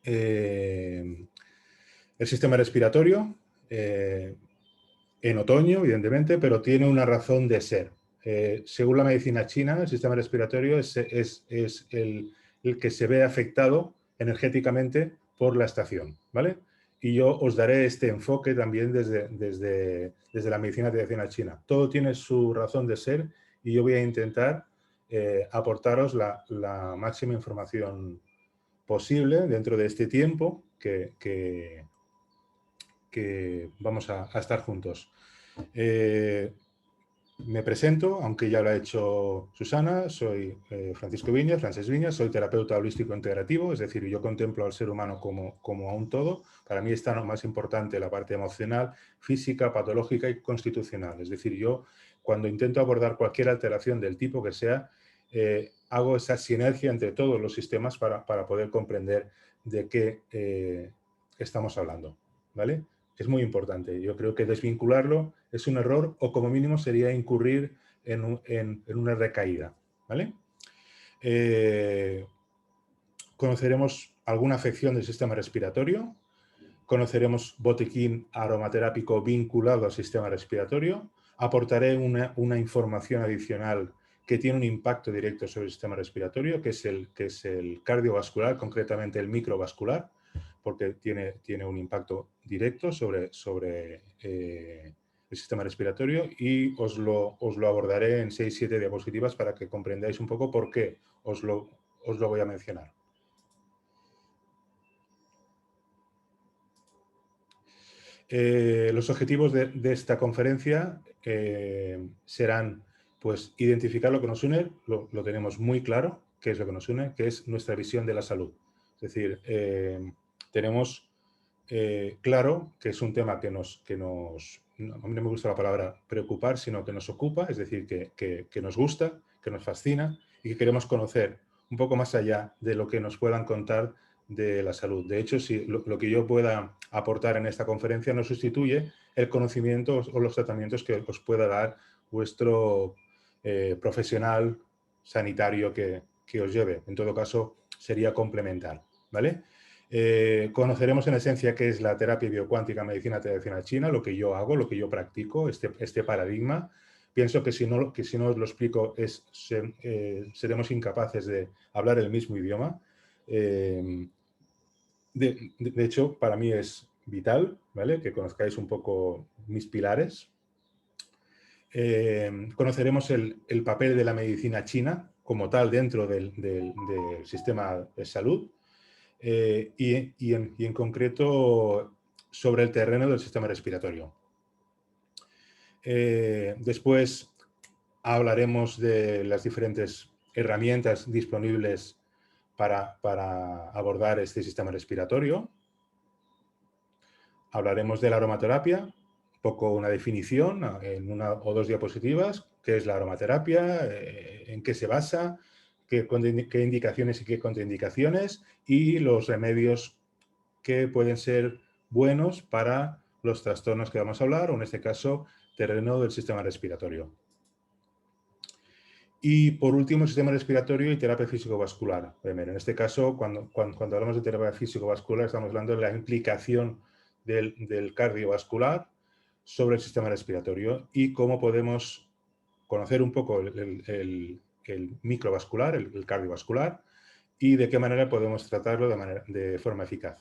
el sistema respiratorio, en otoño, evidentemente, pero tiene una razón de ser. Según la medicina china, el sistema respiratorio es el que se ve afectado energéticamente por la estación, ¿vale? Y yo os daré este enfoque también desde la medicina tradicional china. Todo tiene su razón de ser y yo voy a intentar aportaros la máxima información posible dentro de este tiempo que vamos a estar juntos. Me presento, aunque ya lo ha hecho Susana, soy Francisco Viñas, Francesc Viñas, soy terapeuta holístico integrativo, es decir, yo contemplo al ser humano como a un todo. Para mí está lo más importante la parte emocional, física, patológica y constitucional. Es decir, yo cuando intento abordar cualquier alteración del tipo que sea, hago esa sinergia entre todos los sistemas para poder comprender de qué estamos hablando, ¿vale? Es muy importante. Yo creo que desvincularlo es un error o como mínimo sería incurrir en una recaída, ¿vale? Conoceremos alguna afección del sistema respiratorio, conoceremos botiquín aromaterápico vinculado al sistema respiratorio, aportaré una información adicional que tiene un impacto directo sobre el sistema respiratorio, que es el cardiovascular, concretamente el microvascular, porque tiene un impacto directo sobre el sistema respiratorio y os lo abordaré en 6-7 diapositivas para que comprendáis un poco por qué os lo voy a mencionar. Los objetivos de esta conferencia serán pues, identificar lo que nos une, lo tenemos muy claro, qué es lo que nos une, que es nuestra visión de la salud. Es decir, tenemos claro que es un tema que nos, no, a mí no me gusta la palabra preocupar, sino que nos ocupa, es decir, que nos gusta, que nos fascina y que queremos conocer un poco más allá de lo que nos puedan contar de la salud. De hecho, si lo que yo pueda aportar en esta conferencia no sustituye el conocimiento o los tratamientos que os pueda dar vuestro profesional sanitario que os lleve. En todo caso, sería complementar, ¿vale? Conoceremos en esencia qué es la terapia biocuántica medicina tradicional china, lo que yo hago, lo que yo practico, este paradigma. Pienso que si no os lo explico seremos incapaces de hablar el mismo idioma. De hecho, para mí es vital, ¿vale?, que conozcáis un poco mis pilares. Conoceremos el papel de la medicina china como tal dentro del sistema de salud. Y en concreto sobre el terreno del sistema respiratorio. Después hablaremos de las diferentes herramientas disponibles para abordar este sistema respiratorio. Hablaremos de la aromaterapia, un poco una definición en 1 o 2 diapositivas, qué es la aromaterapia, en qué se basa, qué indicaciones y qué contraindicaciones y los remedios que pueden ser buenos para los trastornos que vamos a hablar, o en este caso, terreno del sistema respiratorio. Y por último, sistema respiratorio y terapia físico-vascular. En este caso, cuando hablamos de terapia físico-vascular, estamos hablando de la implicación del cardiovascular sobre el sistema respiratorio y cómo podemos conocer un poco el microvascular, el cardiovascular, y de qué manera podemos tratarlo de forma eficaz.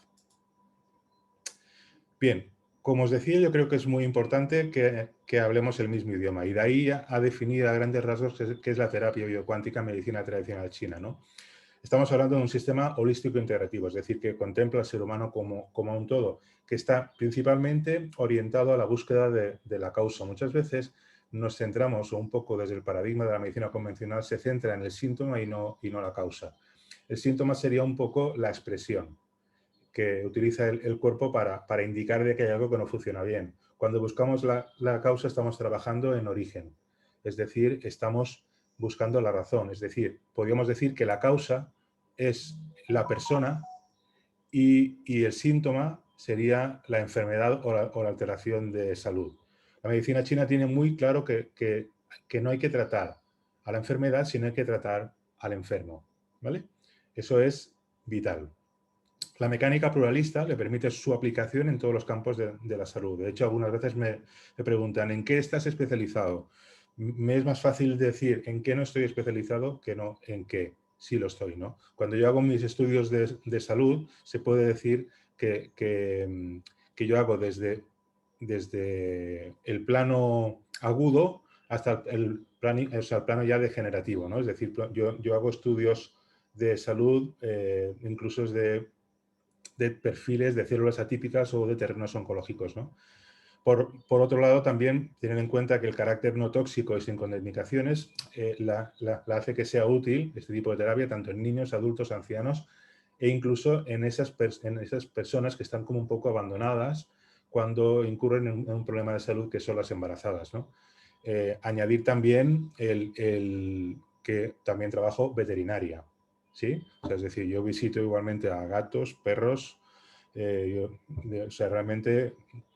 Bien, como os decía, yo creo que es muy importante que hablemos el mismo idioma y de ahí a definir a grandes rasgos qué es la terapia biocuántica medicina tradicional china, ¿no? Estamos hablando de un sistema holístico integrativo, es decir, que contempla al ser humano como un todo, que está principalmente orientado a la búsqueda de la causa. Muchas veces nos centramos, o un poco desde el paradigma de la medicina convencional, se centra en el síntoma y no la causa. El síntoma sería un poco la expresión que utiliza el cuerpo para indicar de que hay algo que no funciona bien. Cuando buscamos la causa estamos trabajando en origen, es decir, estamos buscando la razón, es decir, podríamos decir que la causa es la persona y el síntoma sería la enfermedad o la alteración de salud. La medicina china tiene muy claro que no hay que tratar a la enfermedad, sino hay que tratar al enfermo, ¿vale? Eso es vital. La mecánica pluralista le permite su aplicación en todos los campos de la salud. De hecho, algunas veces me preguntan, ¿en qué estás especializado? Me es más fácil decir en qué no estoy especializado que no en qué sí lo estoy, ¿no? Cuando yo hago mis estudios de salud, se puede decir que yo hago desde el plano agudo hasta el plano ya degenerativo, ¿no? Es decir, yo hago estudios de salud, incluso de perfiles de células atípicas o de terrenos oncológicos, ¿no? Por otro lado, también tener en cuenta que el carácter no tóxico y sin contraindicaciones la hace que sea útil este tipo de terapia tanto en niños, adultos, ancianos e incluso en esas personas que están como un poco abandonadas cuando incurren en un problema de salud que son las embarazadas, ¿no? Añadir también que también trabajo veterinaria, ¿sí? O sea, es decir, yo visito igualmente a gatos, perros, o sea, realmente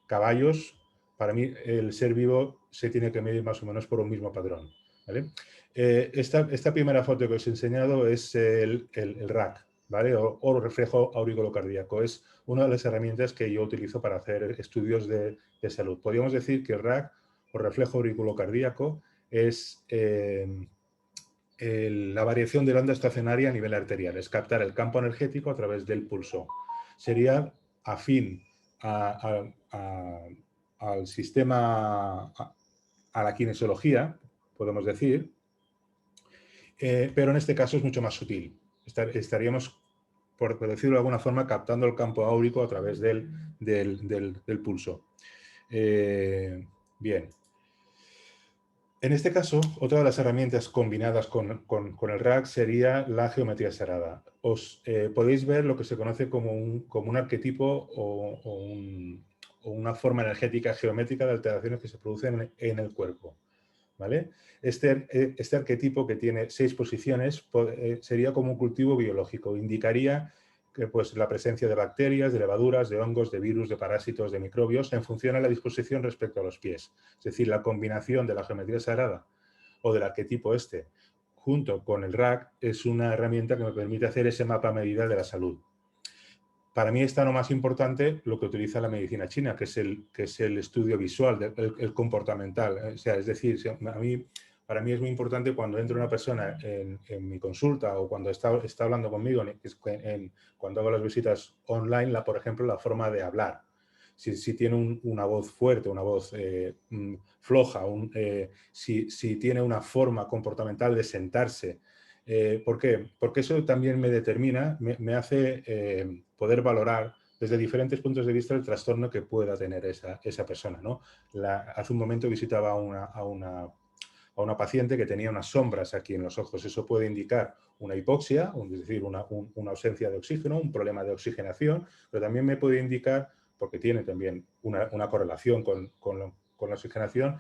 caballos, para mí el ser vivo se tiene que medir más o menos por un mismo padrón, ¿vale? Esta primera foto que os he enseñado es el RAC, ¿vale? O reflejo auriculocardíaco. Es una de las herramientas que yo utilizo para hacer estudios de salud. Podríamos decir que el RAC o reflejo auriculocardíaco es la variación de la onda estacionaria a nivel arterial, es captar el campo energético a través del pulso. Sería afín al sistema, a la kinesiología, podemos decir, pero en este caso es mucho más sutil. Estaríamos, por decirlo de alguna forma, captando el campo áurico a través del pulso. Bien. En este caso, otra de las herramientas combinadas con el RAC sería la geometría sagrada. Podéis ver lo que se conoce como un arquetipo o una forma energética geométrica de alteraciones que se producen en el cuerpo, ¿vale? Este arquetipo, que tiene 6 posiciones, sería como un cultivo biológico. Indicaría que, pues, la presencia de bacterias, de levaduras, de hongos, de virus, de parásitos, de microbios, en función a la disposición respecto a los pies. Es decir, la combinación de la geometría sagrada o del arquetipo junto con el RAC es una herramienta que me permite hacer ese mapa a medida de la salud. Para mí está lo más importante lo que utiliza la medicina china, que es el estudio visual, el comportamental. O sea, es decir, para mí es muy importante cuando entra una persona en mi consulta o cuando está hablando conmigo, cuando hago las visitas online, por ejemplo, la forma de hablar. Si tiene una voz fuerte, una voz floja, si tiene una forma comportamental de sentarse. ¿Por qué? Porque eso también me determina, me hace poder valorar desde diferentes puntos de vista el trastorno que pueda tener esa persona, ¿no? Hace un momento visitaba a una paciente que tenía unas sombras aquí en los ojos. Eso puede indicar una hipoxia, es decir, una ausencia de oxígeno, un problema de oxigenación, pero también me puede indicar, porque tiene también una correlación con la oxigenación,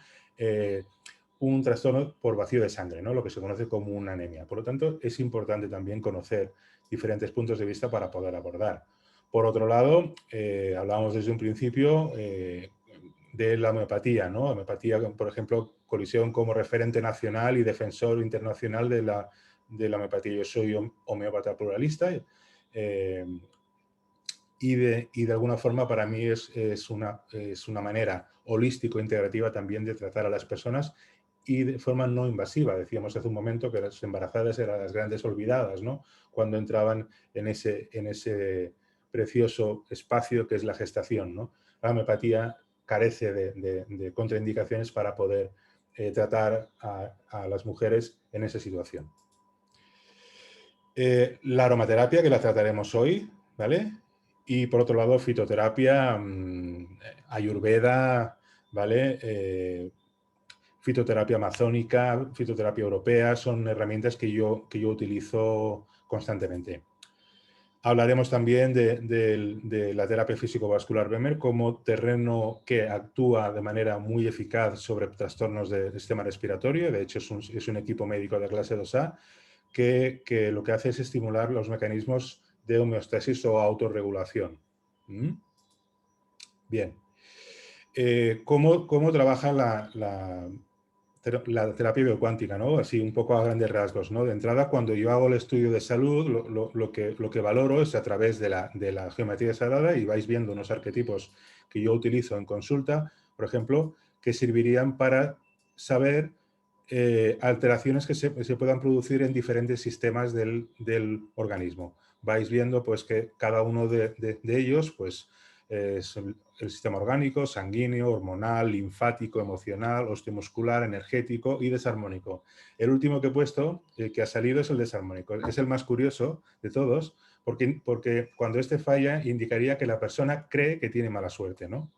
un trastorno por vacío de sangre, ¿no? Lo que se conoce como una anemia. Por lo tanto, es importante también conocer diferentes puntos de vista para poder abordar. Por otro lado, hablábamos desde un principio de la homeopatía, ¿no? Homeopatía, por ejemplo, Colisión como referente nacional y defensor internacional de la homeopatía. Yo soy homeópata pluralista y de alguna forma para mí es una manera holístico integrativa también de tratar a las personas y de forma no invasiva. Decíamos hace un momento que las embarazadas eran las grandes olvidadas, ¿no? Cuando entraban en ese precioso espacio que es la gestación, ¿no? La homeopatía carece de contraindicaciones para poder tratar a las mujeres en esa situación. La aromaterapia, que la trataremos hoy, ¿vale? Y por otro lado, fitoterapia, ayurveda, ¿vale? Fitoterapia amazónica, fitoterapia europea, son herramientas que yo utilizo constantemente. Hablaremos también de la terapia físico-vascular Bemer como terreno que actúa de manera muy eficaz sobre trastornos del sistema respiratorio. De hecho, es un equipo médico de clase 2A que lo que hace es estimular los mecanismos de homeostasis o autorregulación. Bien. ¿Cómo trabaja la terapia biocuántica, ¿no? Así un poco a grandes rasgos, ¿no? De entrada, cuando yo hago el estudio de salud, lo que valoro es a través de la geometría sagrada, y vais viendo unos arquetipos que yo utilizo en consulta, por ejemplo, que servirían para saber alteraciones que se puedan producir en diferentes sistemas del organismo. Vais viendo pues que cada uno de ellos pues es el sistema orgánico, sanguíneo, hormonal, linfático, emocional, osteomuscular, energético y desarmónico. El último que he puesto, que ha salido, es el desarmónico. Es el más curioso de todos, porque cuando este falla indicaría que la persona cree que tiene mala suerte, ¿no?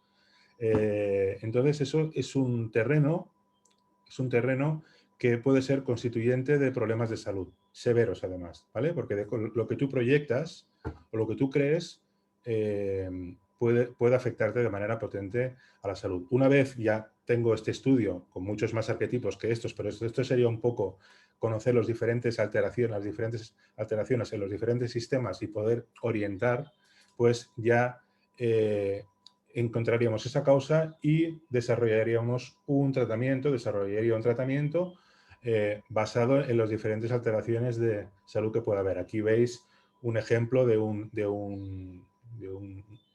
Entonces eso es un terreno que puede ser constituyente de problemas de salud, severos además, ¿vale? Porque lo que tú proyectas o lo que tú crees puede afectarte de manera potente a la salud. Una vez ya tengo este estudio con muchos más arquetipos que estos, pero esto sería un poco conocer las diferentes alteraciones en los diferentes sistemas y poder orientar, pues ya encontraríamos esa causa y desarrollaría un tratamiento basado en las diferentes alteraciones de salud que pueda haber. Aquí veis un ejemplo de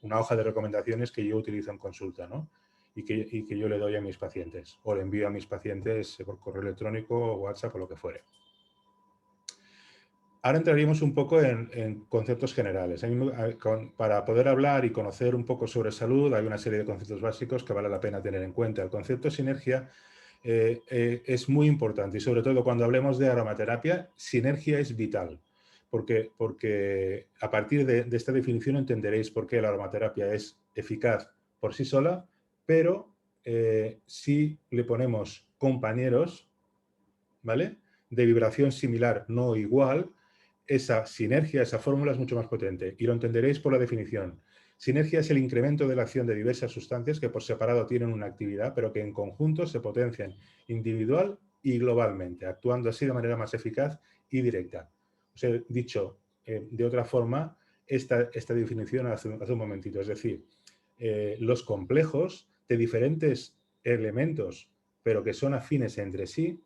una hoja de recomendaciones que yo utilizo en consulta, ¿no? y que yo le doy a mis pacientes o le envío a mis pacientes por correo electrónico, WhatsApp o lo que fuere. Ahora entraríamos un poco en conceptos generales. Para poder hablar y conocer un poco sobre salud hay una serie de conceptos básicos que vale la pena tener en cuenta. El concepto sinergia es muy importante y sobre todo cuando hablemos de aromaterapia, sinergia es vital. Porque a partir de esta definición entenderéis por qué la aromaterapia es eficaz por sí sola, pero si le ponemos compañeros, ¿vale?, de vibración similar, no igual, esa sinergia, esa fórmula es mucho más potente y lo entenderéis por la definición. Sinergia es el incremento de la acción de diversas sustancias que por separado tienen una actividad, pero que en conjunto se potencian individual y globalmente, actuando así de manera más eficaz y directa. Os he dicho de otra forma esta definición hace un momentito, es decir, los complejos de diferentes elementos, pero que son afines entre sí,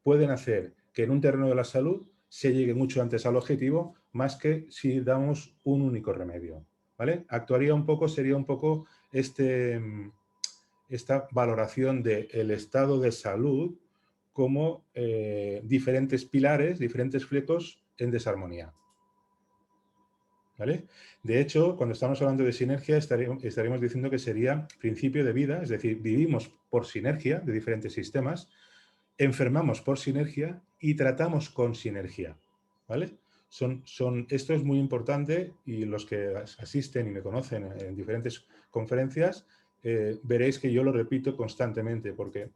pueden hacer que en un terreno de la salud se llegue mucho antes al objetivo, más que si damos un único remedio, ¿vale? Sería un poco esta valoración del estado de salud como diferentes pilares, diferentes flecos en desarmonía, ¿vale? De hecho, cuando estamos hablando de sinergia, estaríamos diciendo que sería principio de vida, es decir, vivimos por sinergia de diferentes sistemas, enfermamos por sinergia y tratamos con sinergia, ¿vale? Esto es muy importante y los que asisten y me conocen en diferentes conferencias, veréis que yo lo repito constantemente porque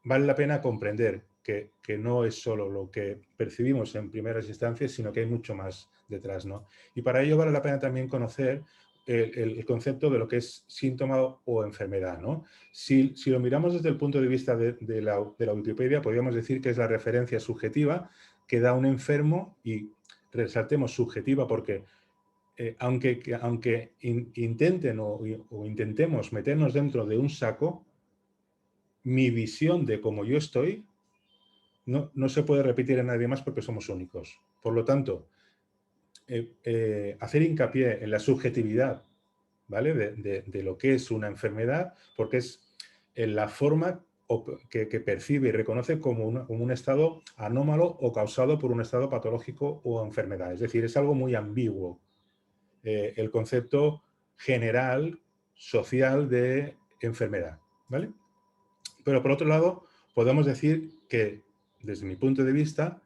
vale la pena comprender que no es solo lo que percibimos en primeras instancias, sino que hay mucho más detrás, ¿no? Y para ello vale la pena también conocer el concepto de lo que es síntoma o enfermedad, ¿no? Si lo miramos desde el punto de vista de la Wikipedia, podríamos decir que es la referencia subjetiva que da un enfermo, y resaltemos subjetiva porque aunque intenten o intentemos meternos dentro de un saco, mi visión de cómo yo estoy no se puede repetir en nadie más porque somos únicos. Por lo tanto, hacer hincapié en la subjetividad, ¿vale?, de lo que es una enfermedad, porque es en la forma que percibe y reconoce como un estado anómalo o causado por un estado patológico o enfermedad. Es decir, es algo muy ambiguo el concepto general, social de enfermedad, ¿vale? Pero por otro lado, podemos decir que, desde mi punto de vista,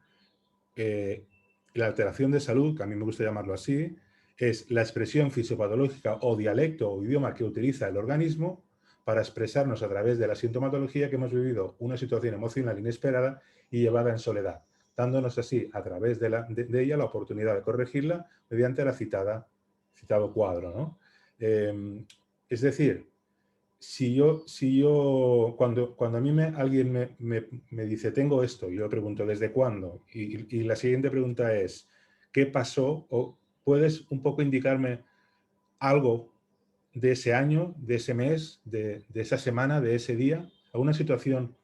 la alteración de salud, que a mí me gusta llamarlo así, es la expresión fisiopatológica o dialecto o idioma que utiliza el organismo para expresarnos a través de la sintomatología que hemos vivido una situación emocional inesperada y llevada en soledad, dándonos así a través de ella la oportunidad de corregirla mediante el citado cuadro, ¿no? Es decir, cuando a mí alguien me dice, tengo esto, y yo le pregunto, ¿desde cuándo? Y la siguiente pregunta es, ¿qué pasó? ¿O puedes un poco indicarme algo de ese año, de ese mes, de esa semana, de ese día? alguna situación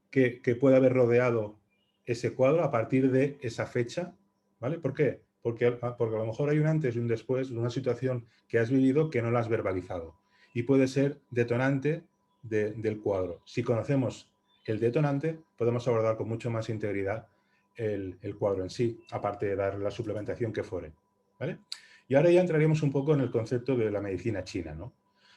que pueda haber rodeado ese cuadro a partir de esa fecha, ¿vale? ¿Por qué? Porque a lo mejor hay un antes y un después de una situación que has vivido que no la has verbalizado y puede ser detonante del cuadro. Si conocemos el detonante, podemos abordar con mucho más integridad el cuadro en sí, aparte de dar la suplementación que fuere, ¿vale? Y ahora ya entraríamos un poco en el concepto de la medicina china, ¿no?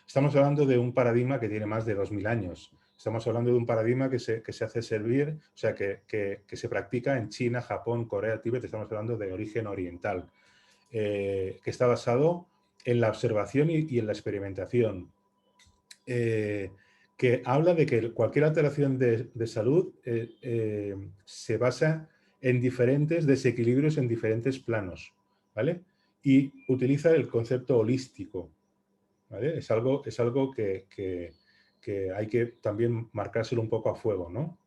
Estamos hablando de un paradigma que tiene más de 2000 años. Estamos hablando de un paradigma que se hace servir, o sea, que se practica en China, Japón, Corea, Tíbet. Estamos hablando de origen oriental, que está basado en la observación y en la experimentación, que habla de que cualquier alteración de salud se basa en diferentes desequilibrios en diferentes planos, ¿vale? Y utiliza el concepto holístico, ¿vale? Es algo que hay que también marcárselo un poco a fuego, ¿no?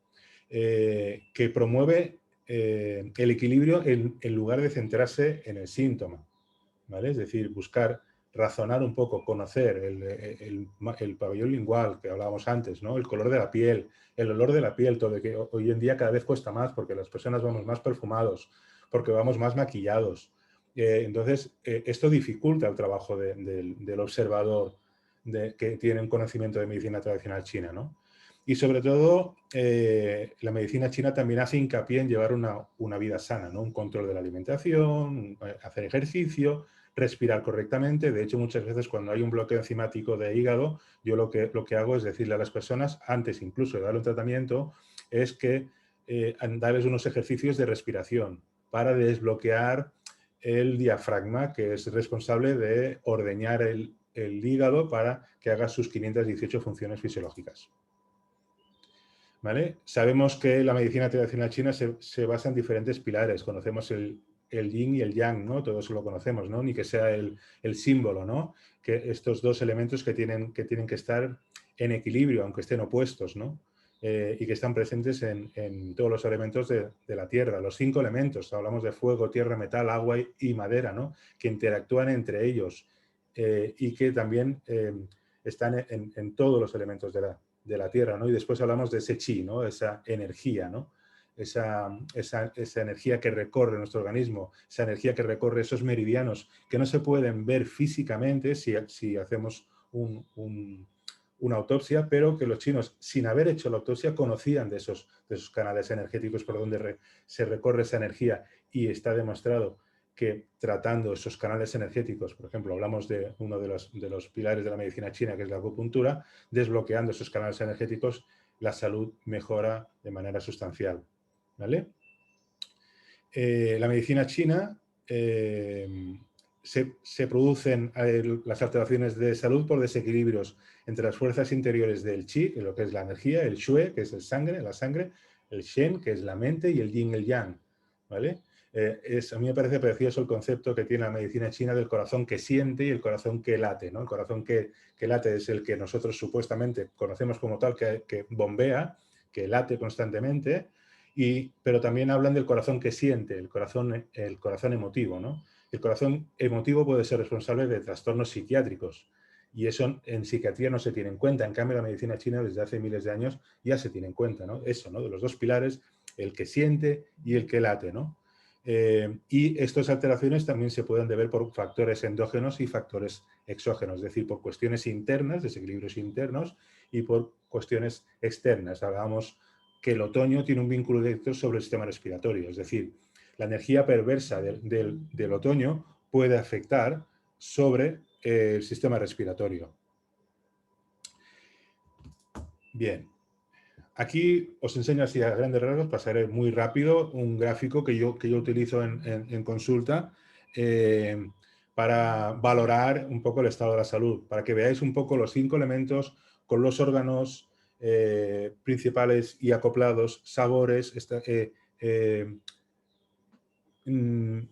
Que promueve el equilibrio en lugar de centrarse en el síntoma, ¿vale? Es decir, buscar razonar un poco, conocer el pabellón lingual que hablábamos antes, ¿no? El color de la piel, el olor de la piel, todo que hoy en día cada vez cuesta más porque las personas vamos más perfumados, porque vamos más maquillados. Entonces, esto dificulta el trabajo del observador que tiene un conocimiento de medicina tradicional china, ¿no? Y sobre todo, la medicina china también hace hincapié en llevar una vida sana, ¿no? Un control de la alimentación, hacer ejercicio, respirar correctamente. De hecho, muchas veces cuando hay un bloqueo enzimático de hígado, yo lo que hago es decirle a las personas, antes incluso de darle un tratamiento, es que darles unos ejercicios de respiración para desbloquear el diafragma, que es responsable de ordeñar el hígado para que haga sus 518 funciones fisiológicas. ¿Vale? Sabemos que la medicina tradicional china se basa en diferentes pilares. Conocemos el yin y el yang, ¿no? Todos lo conocemos, ¿no? Ni que sea el símbolo, ¿no? Que estos dos elementos que tienen que estar en equilibrio, aunque estén opuestos, ¿no? Y que están presentes en todos los elementos de la Tierra. Los 5 elementos, hablamos de fuego, tierra, metal, agua y madera, ¿no? Que interactúan entre ellos y que también están en todos los elementos de la Tierra, ¿no? Y después hablamos de ese chi, ¿no? Esa energía, ¿no? Esa energía que recorre nuestro organismo, esa energía que recorre esos meridianos que no se pueden ver físicamente si hacemos una autopsia, pero que los chinos, sin haber hecho la autopsia, conocían de esos canales energéticos por donde se recorre esa energía, y está demostrado que tratando esos canales energéticos, por ejemplo, hablamos de uno de los pilares de la medicina china, que es la acupuntura, desbloqueando esos canales energéticos, la salud mejora de manera sustancial, ¿vale? La medicina china se producen las alteraciones de salud por desequilibrios entre las fuerzas interiores del chi, lo que es la energía, el shui, que es la sangre, el shen, que es la mente, y el yin, el yang, ¿vale? A mí me parece precioso el concepto que tiene la medicina china del corazón que siente y el corazón que late, ¿no? El corazón que late es el que nosotros supuestamente conocemos como tal, que bombea, que late constantemente, pero también hablan del corazón que siente, el corazón emotivo, ¿no? El corazón emotivo puede ser responsable de trastornos psiquiátricos, y eso en psiquiatría no se tiene en cuenta. En cambio, la medicina china desde hace miles de años ya se tiene en cuenta, ¿no? Eso, ¿no? De los dos pilares, el que siente y el que late, ¿no? Y estas alteraciones también se pueden deber por factores endógenos y factores exógenos, es decir, por cuestiones internas, desequilibrios internos, y por cuestiones externas. Hablábamos que el otoño tiene un vínculo directo sobre el sistema respiratorio, es decir, la energía perversa del otoño puede afectar sobre el sistema respiratorio. Bien. Aquí os enseño así a grandes rasgos, pasaré muy rápido, un gráfico que yo utilizo en consulta para valorar un poco el estado de la salud, para que veáis un poco los 5 elementos con los órganos principales y acoplados, sabores,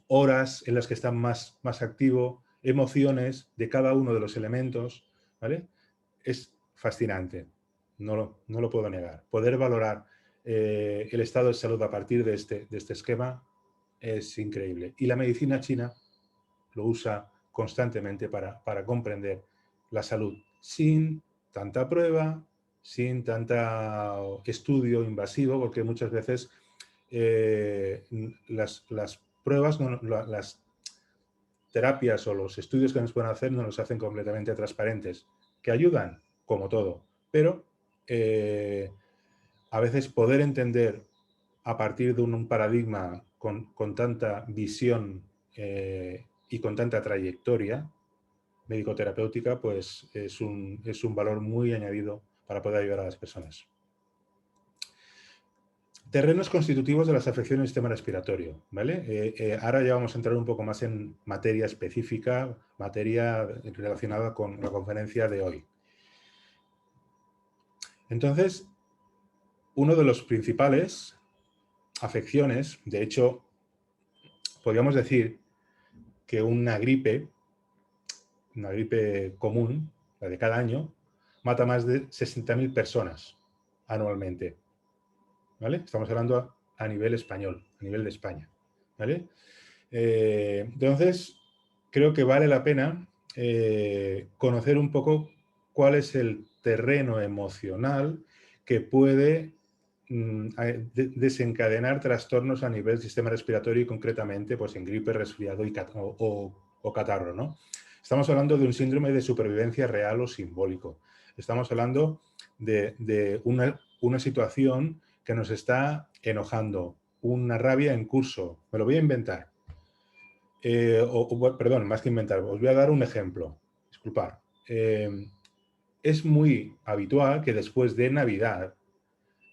horas en las que están más activo, emociones de cada uno de los elementos, ¿vale? Es fascinante, no lo puedo negar. Poder valorar el estado de salud a partir de este esquema es increíble. Y la medicina china lo usa constantemente para comprender la salud sin tanta prueba, sin tanta estudio invasivo, porque muchas veces las pruebas, las terapias o los estudios que nos pueden hacer no los hacen completamente transparentes, que ayudan, como todo, pero a veces poder entender a partir de un paradigma con tanta visión y con tanta trayectoria médico-terapéutica, pues es un valor muy añadido para poder ayudar a las personas. Terrenos constitutivos de las afecciones del sistema respiratorio, ¿vale? Ahora ya vamos a entrar un poco más en materia específica, materia relacionada con la conferencia de hoy. Entonces, uno de los principales afecciones, de hecho, podríamos decir que una gripe común, la de cada año, mata más de 60.000 personas anualmente, ¿vale? Estamos hablando a nivel español, a nivel de España, ¿vale? Entonces, creo que vale la pena conocer un poco cuál es el terreno emocional que puede desencadenar trastornos a nivel sistema respiratorio y concretamente pues, en gripe, resfriado o catarro, ¿no? Estamos hablando de un síndrome de supervivencia real o simbólico. Estamos hablando de una situación que nos está enojando, una rabia en curso. Me lo voy a inventar. Perdón, más que inventar, os voy a dar un ejemplo. Disculpad. Es muy habitual que después de Navidad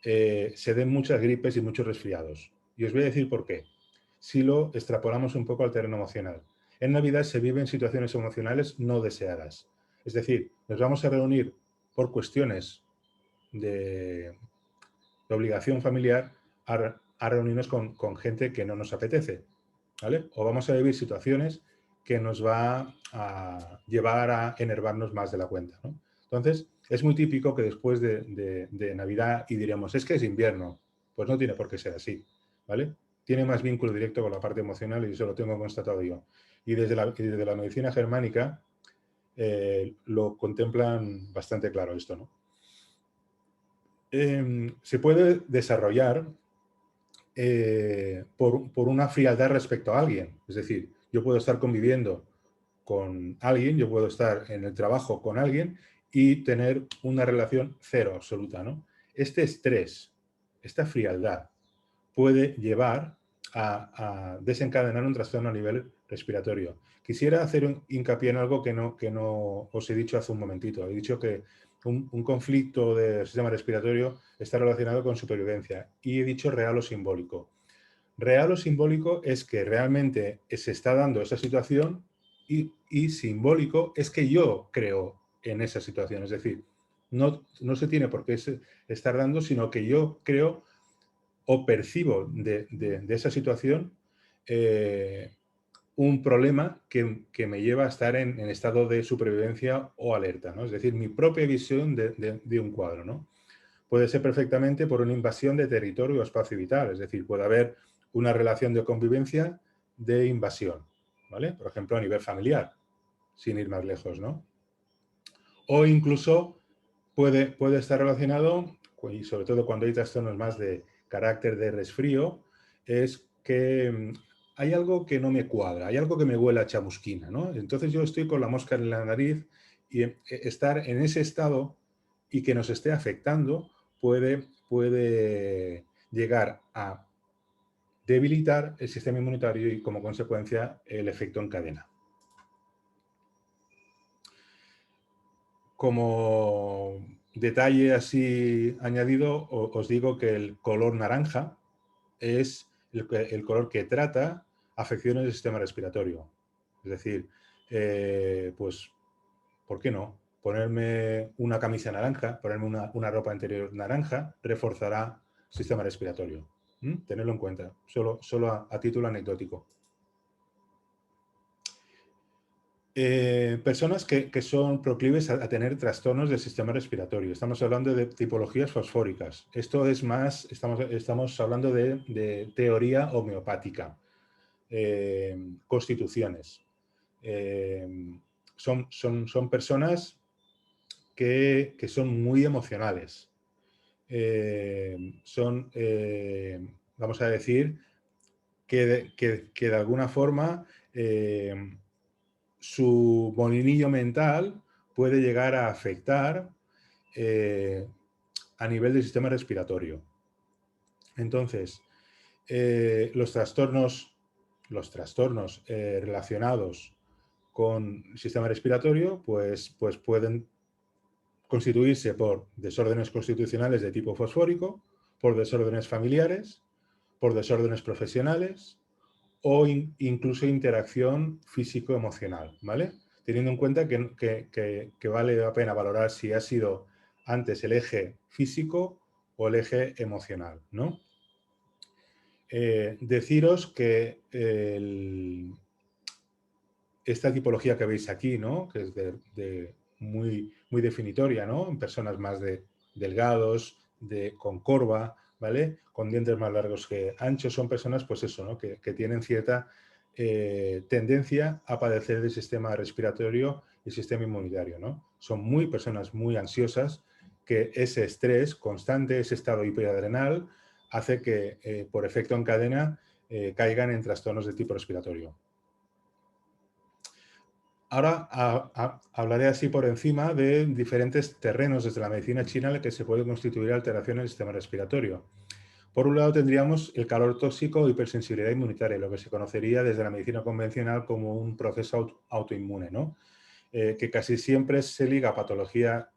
se den muchas gripes y muchos resfriados. Y os voy a decir por qué. Si lo extrapolamos un poco al terreno emocional. En Navidad se viven situaciones emocionales no deseadas. Es decir, nos vamos a reunir por cuestiones de obligación familiar a reunirnos con gente que no nos apetece, ¿vale? O vamos a vivir situaciones que nos va a llevar a enervarnos más de la cuenta, ¿no? Entonces, es muy típico que después de Navidad y diremos, es que es invierno. Pues no tiene por qué ser así, ¿vale? Tiene más vínculo directo con la parte emocional y eso lo tengo constatado yo. Y desde la medicina germánica lo contemplan bastante claro esto, ¿no? Se puede desarrollar por una frialdad respecto a alguien. Es decir, yo puedo estar conviviendo con alguien, yo puedo estar en el trabajo con alguien y tener una relación cero absoluta, ¿no? Este estrés, esta frialdad puede llevar a desencadenar un trastorno a nivel respiratorio. Quisiera hacer un hincapié en algo que no os he dicho hace un momentito. He dicho que un conflicto del sistema respiratorio está relacionado con supervivencia y he dicho real o simbólico. Real o simbólico es que realmente se está dando esa situación y simbólico es que yo creo en esa situación. Es decir, no se tiene por qué estar dando, sino que yo creo o percibo de esa situación un problema que me lleva a estar en estado de supervivencia o alerta, ¿no? Es decir, mi propia visión de un cuadro, ¿no? Puede ser perfectamente por una invasión de territorio o espacio vital, es decir, puede haber una relación de convivencia de invasión, ¿vale? Por ejemplo, a nivel familiar, sin ir más lejos, ¿no? O incluso puede estar relacionado, y sobre todo cuando hay trastornos más de carácter de resfrío, es que hay algo que no me cuadra, hay algo que me huele a chamusquina, ¿no? Entonces yo estoy con la mosca en la nariz y estar en ese estado y que nos esté afectando puede llegar a debilitar el sistema inmunitario y como consecuencia el efecto en cadena. Como detalle así añadido, os digo que el color naranja es el color que trata afecciones del sistema respiratorio. Es decir, pues, ¿por qué no? Ponerme una camisa naranja, ponerme una ropa interior naranja, reforzará el sistema respiratorio. Tenerlo en cuenta, solo a título anecdótico. Personas que son proclives a tener trastornos del sistema respiratorio. Estamos hablando de tipologías fosfóricas. Esto es más, estamos hablando de teoría homeopática, constituciones. Son personas que son muy emocionales. Vamos a decir, que de alguna forma su molinillo mental puede llegar a afectar a nivel del sistema respiratorio. Entonces, los trastornos relacionados con el sistema respiratorio pues pueden constituirse por desórdenes constitucionales de tipo fosfórico, por desórdenes familiares, por desórdenes profesionales o incluso interacción físico-emocional, ¿vale? Teniendo en cuenta que vale la pena valorar si ha sido antes el eje físico o el eje emocional, ¿no? Deciros que esta tipología que veis aquí, ¿no? Que es muy definitoria, ¿no? En personas más delgados, con corva, ¿vale? Con dientes más largos que anchos, son personas, pues eso, ¿no? Que tienen cierta tendencia a padecer del sistema respiratorio y sistema inmunitario, ¿no? Son personas muy ansiosas, que ese estrés constante, ese estado hiperadrenal, hace que, por efecto en cadena, caigan en trastornos de tipo respiratorio. Ahora hablaré así por encima de diferentes terrenos desde la medicina china en los que se puede constituir alteración en el sistema respiratorio. Por un lado tendríamos el calor tóxico o hipersensibilidad inmunitaria, lo que se conocería desde la medicina convencional como un proceso autoinmune, ¿no? Que casi siempre se liga a patología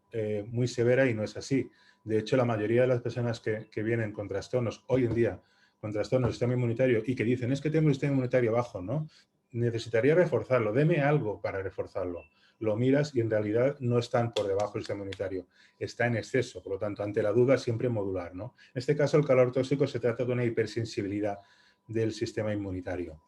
muy severa y no es así. De hecho, la mayoría de las personas que vienen con trastornos, hoy en día, con trastornos del sistema inmunitario y que dicen, es que tengo el sistema inmunitario bajo, ¿no? Necesitaría reforzarlo, deme algo para reforzarlo. Lo miras y en realidad no están por debajo del sistema inmunitario, está en exceso, por lo tanto, ante la duda siempre modular, ¿no? En este caso, el calor tóxico se trata de una hipersensibilidad del sistema inmunitario.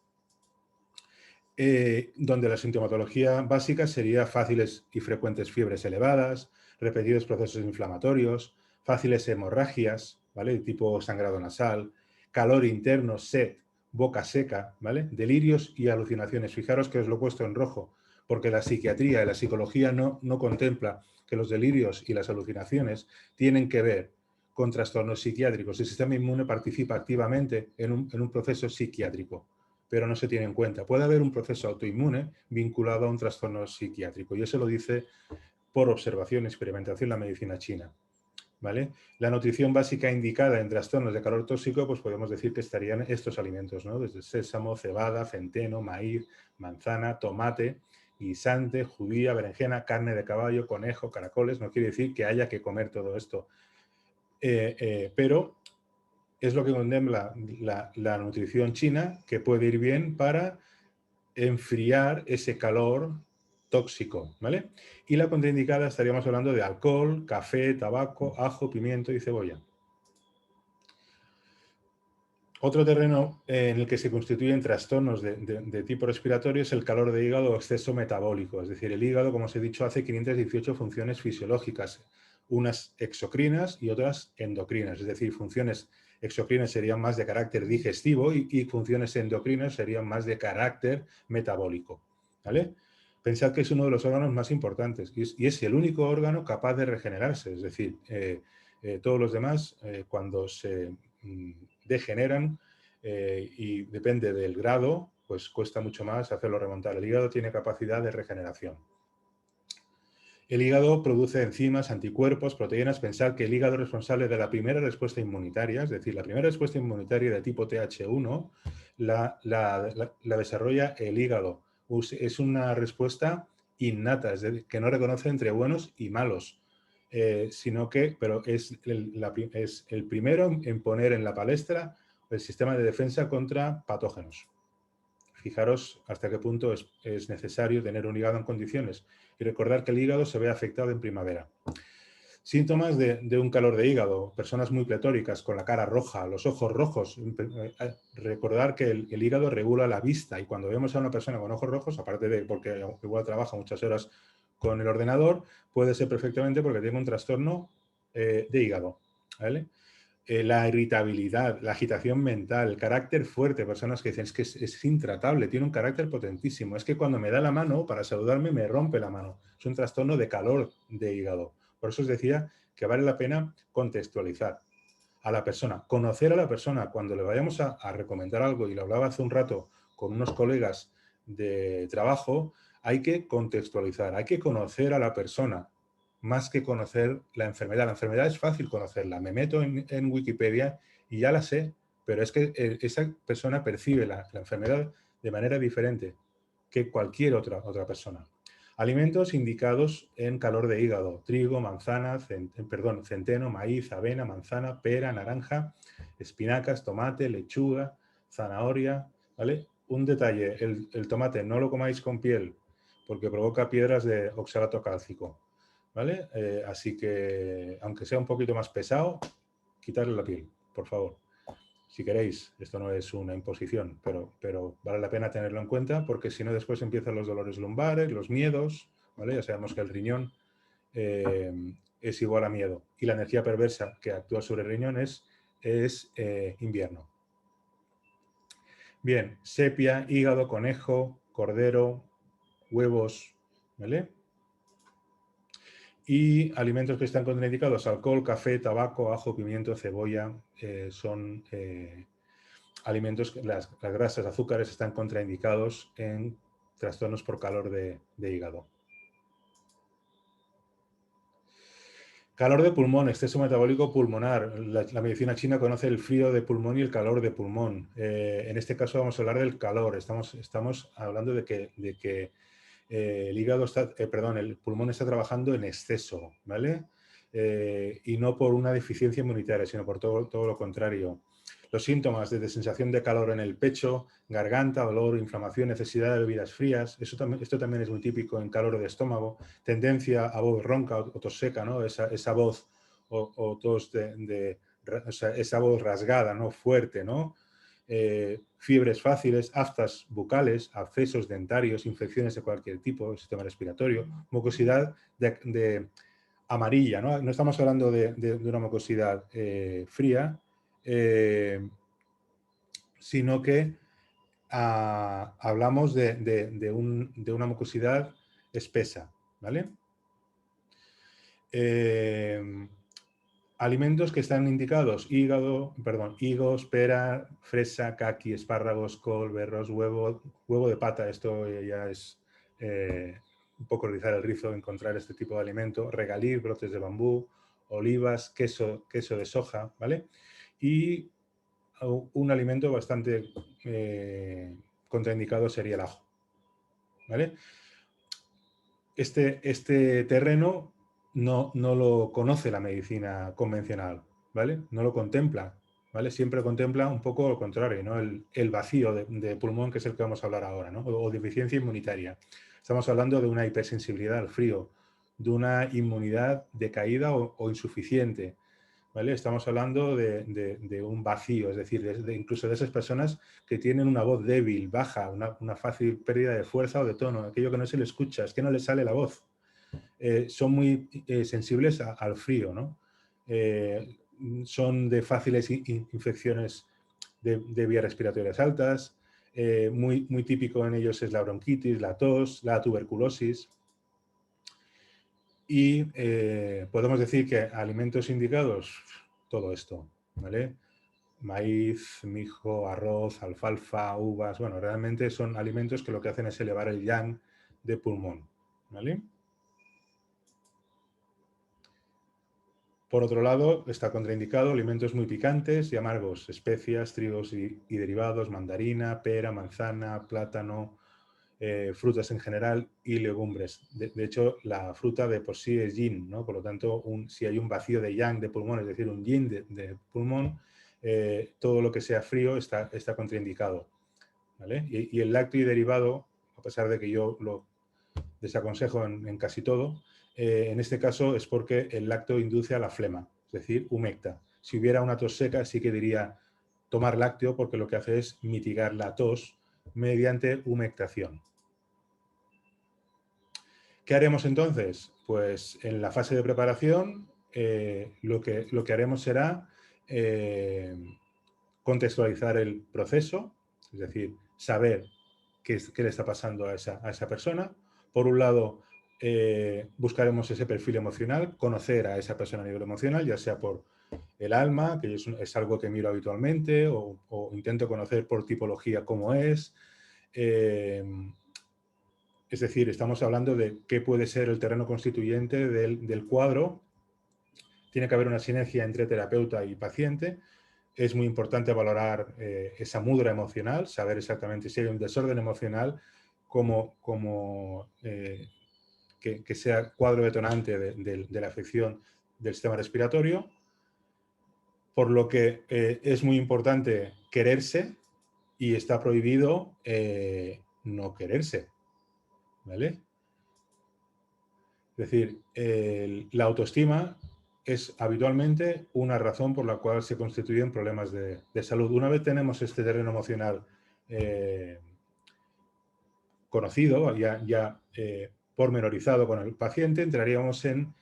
Donde la sintomatología básica sería fáciles y frecuentes fiebres elevadas, repetidos procesos inflamatorios, fáciles hemorragias, ¿vale? Tipo sangrado nasal, calor interno, sed, boca seca, ¿vale? Delirios y alucinaciones. Fijaros que os lo he puesto en rojo, porque la psiquiatría y la psicología no contempla que los delirios y las alucinaciones tienen que ver con trastornos psiquiátricos. El sistema inmune participa activamente en un proceso psiquiátrico, pero no se tiene en cuenta. Puede haber un proceso autoinmune vinculado a un trastorno psiquiátrico, y eso lo dice por observación y experimentación la medicina china, ¿vale? La nutrición básica indicada en trastornos de calor tóxico, pues podemos decir que estarían estos alimentos, ¿no? Desde sésamo, cebada, centeno, maíz, manzana, tomate, guisante, judía, berenjena, carne de caballo, conejo, caracoles. No quiere decir que haya que comer todo esto, pero es lo que contempla la nutrición china, que puede ir bien para enfriar ese calor tóxico, ¿vale? Y la contraindicada estaríamos hablando de alcohol, café, tabaco, ajo, pimiento y cebolla. Otro terreno en el que se constituyen trastornos de tipo respiratorio es el calor de hígado o exceso metabólico. Es decir, el hígado, como os he dicho, hace 518 funciones fisiológicas, unas exocrinas y otras endocrinas. Es decir, funciones exocrinas serían más de carácter digestivo y funciones endocrinas serían más de carácter metabólico, ¿vale? Pensad que es uno de los órganos más importantes y es el único órgano capaz de regenerarse. Es decir, todos los demás, cuando se degeneran y depende del grado, pues cuesta mucho más hacerlo remontar. El hígado tiene capacidad de regeneración. El hígado produce enzimas, anticuerpos, proteínas. Pensad que el hígado es responsable de la primera respuesta inmunitaria, es decir, la primera respuesta inmunitaria de tipo TH1 la desarrolla el hígado. Es una respuesta innata, es decir, que no reconoce entre buenos y malos, pero es el primero en poner en la palestra el sistema de defensa contra patógenos. Fijaros hasta qué punto es necesario tener un hígado en condiciones y recordar que el hígado se ve afectado en primavera. Síntomas de un calor de hígado, personas muy pletóricas, con la cara roja, los ojos rojos. Recordar que el hígado regula la vista y cuando vemos a una persona con ojos rojos, aparte de porque igual trabaja muchas horas con el ordenador, puede ser perfectamente porque tiene un trastorno de hígado, ¿vale? La irritabilidad, la agitación mental, el carácter fuerte, personas que dicen es que es intratable, tiene un carácter potentísimo, es que cuando me da la mano para saludarme me rompe la mano, es un trastorno de calor de hígado. Por eso os decía que vale la pena contextualizar a la persona, conocer a la persona. Cuando le vayamos a recomendar algo, y lo hablaba hace un rato con unos colegas de trabajo, hay que contextualizar, hay que conocer a la persona, más que conocer la enfermedad. La enfermedad es fácil conocerla. Me meto en Wikipedia y ya la sé, pero es que esa persona percibe la enfermedad de manera diferente que cualquier otra persona. Alimentos indicados en calor de hígado: trigo, manzana, centeno, maíz, avena, manzana, pera, naranja, espinacas, tomate, lechuga, zanahoria, ¿vale? Un detalle: el tomate no lo comáis con piel porque provoca piedras de oxalato cálcico, ¿vale? Así que, aunque sea un poquito más pesado, quitarle la piel, por favor. Si queréis, esto no es una imposición, pero vale la pena tenerlo en cuenta, porque si no después empiezan los dolores lumbares, los miedos, ¿vale? Ya sabemos que el riñón es igual a miedo, y la energía perversa que actúa sobre el riñón es invierno. Bien, sepia, hígado, conejo, cordero, huevos, ¿vale? Y alimentos que están contraindicados: alcohol, café, tabaco, ajo, pimiento, cebolla, son alimentos, las grasas, azúcares están contraindicados en trastornos por calor de hígado. Calor de pulmón, exceso metabólico pulmonar. La medicina china conoce el frío de pulmón y el calor de pulmón. En este caso vamos a hablar del calor. Estamos hablando de que el hígado está, el pulmón está trabajando en exceso, ¿vale? Y no por una deficiencia inmunitaria, sino por todo lo contrario. Los síntomas: desde sensación de calor en el pecho, garganta, dolor, inflamación, necesidad de bebidas frías. Esto también es muy típico en calor de estómago. Tendencia a voz ronca o tos seca, ¿no? Esa voz o tos o sea, esa voz rasgada, ¿no? Fuerte, ¿no? Fiebres fáciles, aftas bucales, abscesos dentarios, infecciones de cualquier tipo, sistema respiratorio, mucosidad amarilla, ¿no? No estamos hablando de una mucosidad fría, sino que hablamos de una mucosidad espesa, ¿vale? Alimentos que están indicados: higos, pera, fresa, caqui, espárragos, col, berros, huevo de pata. Esto ya es un poco rizar el rizo encontrar este tipo de alimento. Regaliz, brotes de bambú, olivas, queso de soja, ¿vale? Y un alimento bastante contraindicado sería el ajo, ¿vale? Este terreno no lo conoce la medicina convencional, ¿vale? No lo contempla, ¿vale? Siempre contempla un poco lo contrario, ¿no? El vacío de pulmón, que es el que vamos a hablar ahora, ¿no? O deficiencia inmunitaria. Estamos hablando de una hipersensibilidad al frío, de una inmunidad decaída o insuficiente, ¿vale? Estamos hablando de un vacío, es decir, incluso de esas personas que tienen una voz débil, baja, una fácil pérdida de fuerza o de tono, aquello que no se le escucha, es que no le sale la voz. Son muy sensibles al frío, ¿no? Son de fáciles infecciones de vías respiratorias altas. Muy típico en ellos es la bronquitis, la tos, la tuberculosis. Y podemos decir que alimentos indicados: todo esto, ¿vale? Maíz, mijo, arroz, alfalfa, uvas. Bueno, realmente son alimentos que lo que hacen es elevar el yang de pulmón, ¿vale? Por otro lado, está contraindicado alimentos muy picantes y amargos: especias, trigos y derivados, mandarina, pera, manzana, plátano, frutas en general y legumbres. De hecho, la fruta de por sí es yin, ¿no? Por lo tanto, si hay un vacío de yang de pulmón, es decir, un yin de pulmón, todo lo que sea frío está contraindicado, ¿vale? Y el lácteo y derivado, a pesar de que yo lo desaconsejo en casi todo, en este caso es porque el lácteo induce a la flema, es decir, humecta. Si hubiera una tos seca, sí que diría tomar lácteo, porque lo que hace es mitigar la tos mediante humectación. ¿Qué haremos entonces? Pues en la fase de preparación lo que haremos será contextualizar el proceso, es decir, saber qué le está pasando a esa persona. Por un lado, buscaremos ese perfil emocional, conocer a esa persona a nivel emocional, ya sea por el alma, que es algo que miro habitualmente, o intento conocer por tipología cómo es. Es decir, estamos hablando de qué puede ser el terreno constituyente del cuadro. Tiene que haber una sinergia entre terapeuta y paciente. Es muy importante valorar esa mudra emocional, saber exactamente si hay un desorden emocional, que sea cuadro detonante de la afección del sistema respiratorio. Por lo que es muy importante quererse y está prohibido no quererse, ¿vale? Es decir, la autoestima es habitualmente una razón por la cual se constituyen problemas de salud. Una vez tenemos este terreno emocional conocido, ya pormenorizado con el paciente, entraríamos en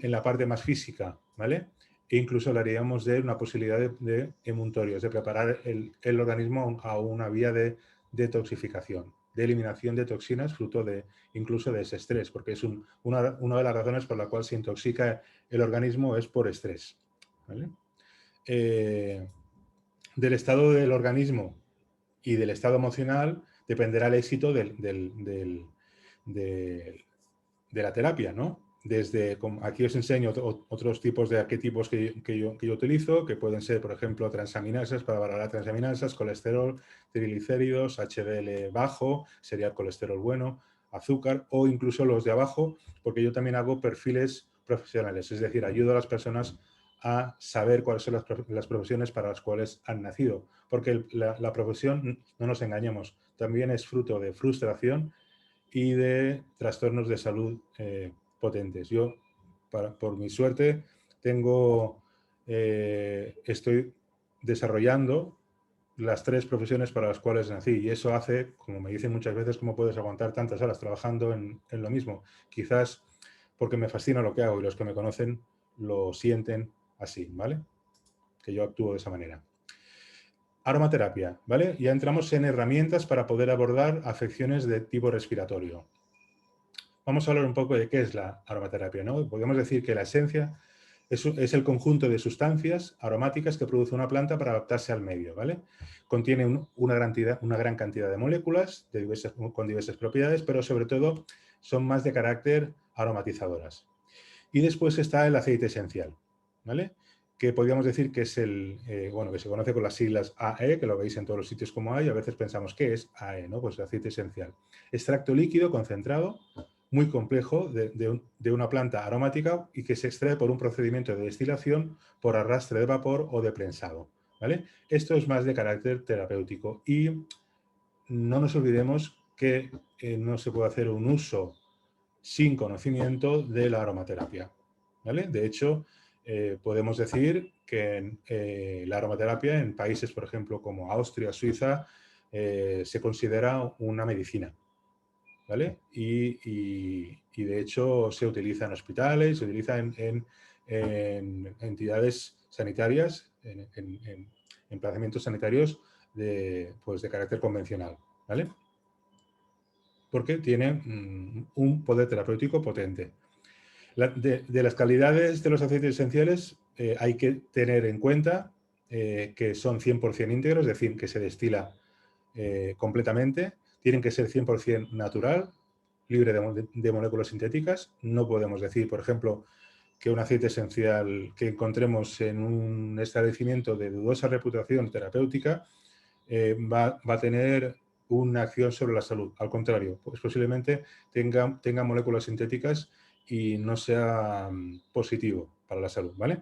la parte más física, ¿vale? E incluso hablaríamos de una posibilidad de emuntorios, de preparar el organismo a una vía de detoxificación, de eliminación de toxinas, fruto incluso de ese estrés, porque es una de las razones por la cual se intoxica el organismo es por estrés, ¿vale? Del estado del organismo y del estado emocional dependerá el éxito de la terapia, ¿no? Aquí os enseño otros tipos de arquetipos que yo utilizo, que pueden ser, por ejemplo, transaminasas, para valorar transaminasas, colesterol, triglicéridos, HDL bajo, sería el colesterol bueno, azúcar, o incluso los de abajo, porque yo también hago perfiles profesionales, es decir, ayudo a las personas a saber cuáles son las profesiones para las cuales han nacido, porque la profesión, no nos engañemos, también es fruto de frustración y de trastornos de salud potentes. Yo, por mi suerte, estoy desarrollando las 3 profesiones para las cuales nací, y eso hace, como me dicen muchas veces, cómo puedes aguantar tantas horas trabajando en lo mismo. Quizás porque me fascina lo que hago y los que me conocen lo sienten así, ¿vale? Que yo actúo de esa manera. Aromaterapia, ¿vale? Ya entramos en herramientas para poder abordar afecciones de tipo respiratorio. Vamos a hablar un poco de qué es la aromaterapia, ¿no? Podemos decir que la esencia es el conjunto de sustancias aromáticas que produce una planta para adaptarse al medio, ¿vale? Contiene una gran cantidad de moléculas con diversas propiedades, pero sobre todo son más de carácter aromatizadoras. Y después está el aceite esencial, ¿vale? Que podríamos decir que es que se conoce con las siglas AE, que lo veis en todos los sitios como hay, a veces pensamos, ¿qué es AE? ¿No? Pues el aceite esencial. Extracto líquido concentrado, muy complejo, de una planta aromática y que se extrae por un procedimiento de destilación, por arrastre de vapor o de prensado, ¿vale? Esto es más de carácter terapéutico y no nos olvidemos que no se puede hacer un uso sin conocimiento de la aromaterapia, ¿vale? De hecho, podemos decir que la aromaterapia en países, por ejemplo, como Austria, Suiza, se considera una medicina, ¿vale? Y de hecho se utiliza en hospitales, se utiliza en entidades sanitarias, en emplazamientos sanitarios pues de carácter convencional, ¿vale? Porque tiene un poder terapéutico potente. De las calidades de los aceites esenciales hay que tener en cuenta que son 100% íntegros, es decir, que se destila completamente, tienen que ser 100% natural, libre de moléculas sintéticas. No podemos decir, por ejemplo, que un aceite esencial que encontremos en un establecimiento de dudosa reputación terapéutica va a tener una acción sobre la salud. Al contrario, pues posiblemente tenga moléculas sintéticas y no sea positivo para la salud, ¿vale?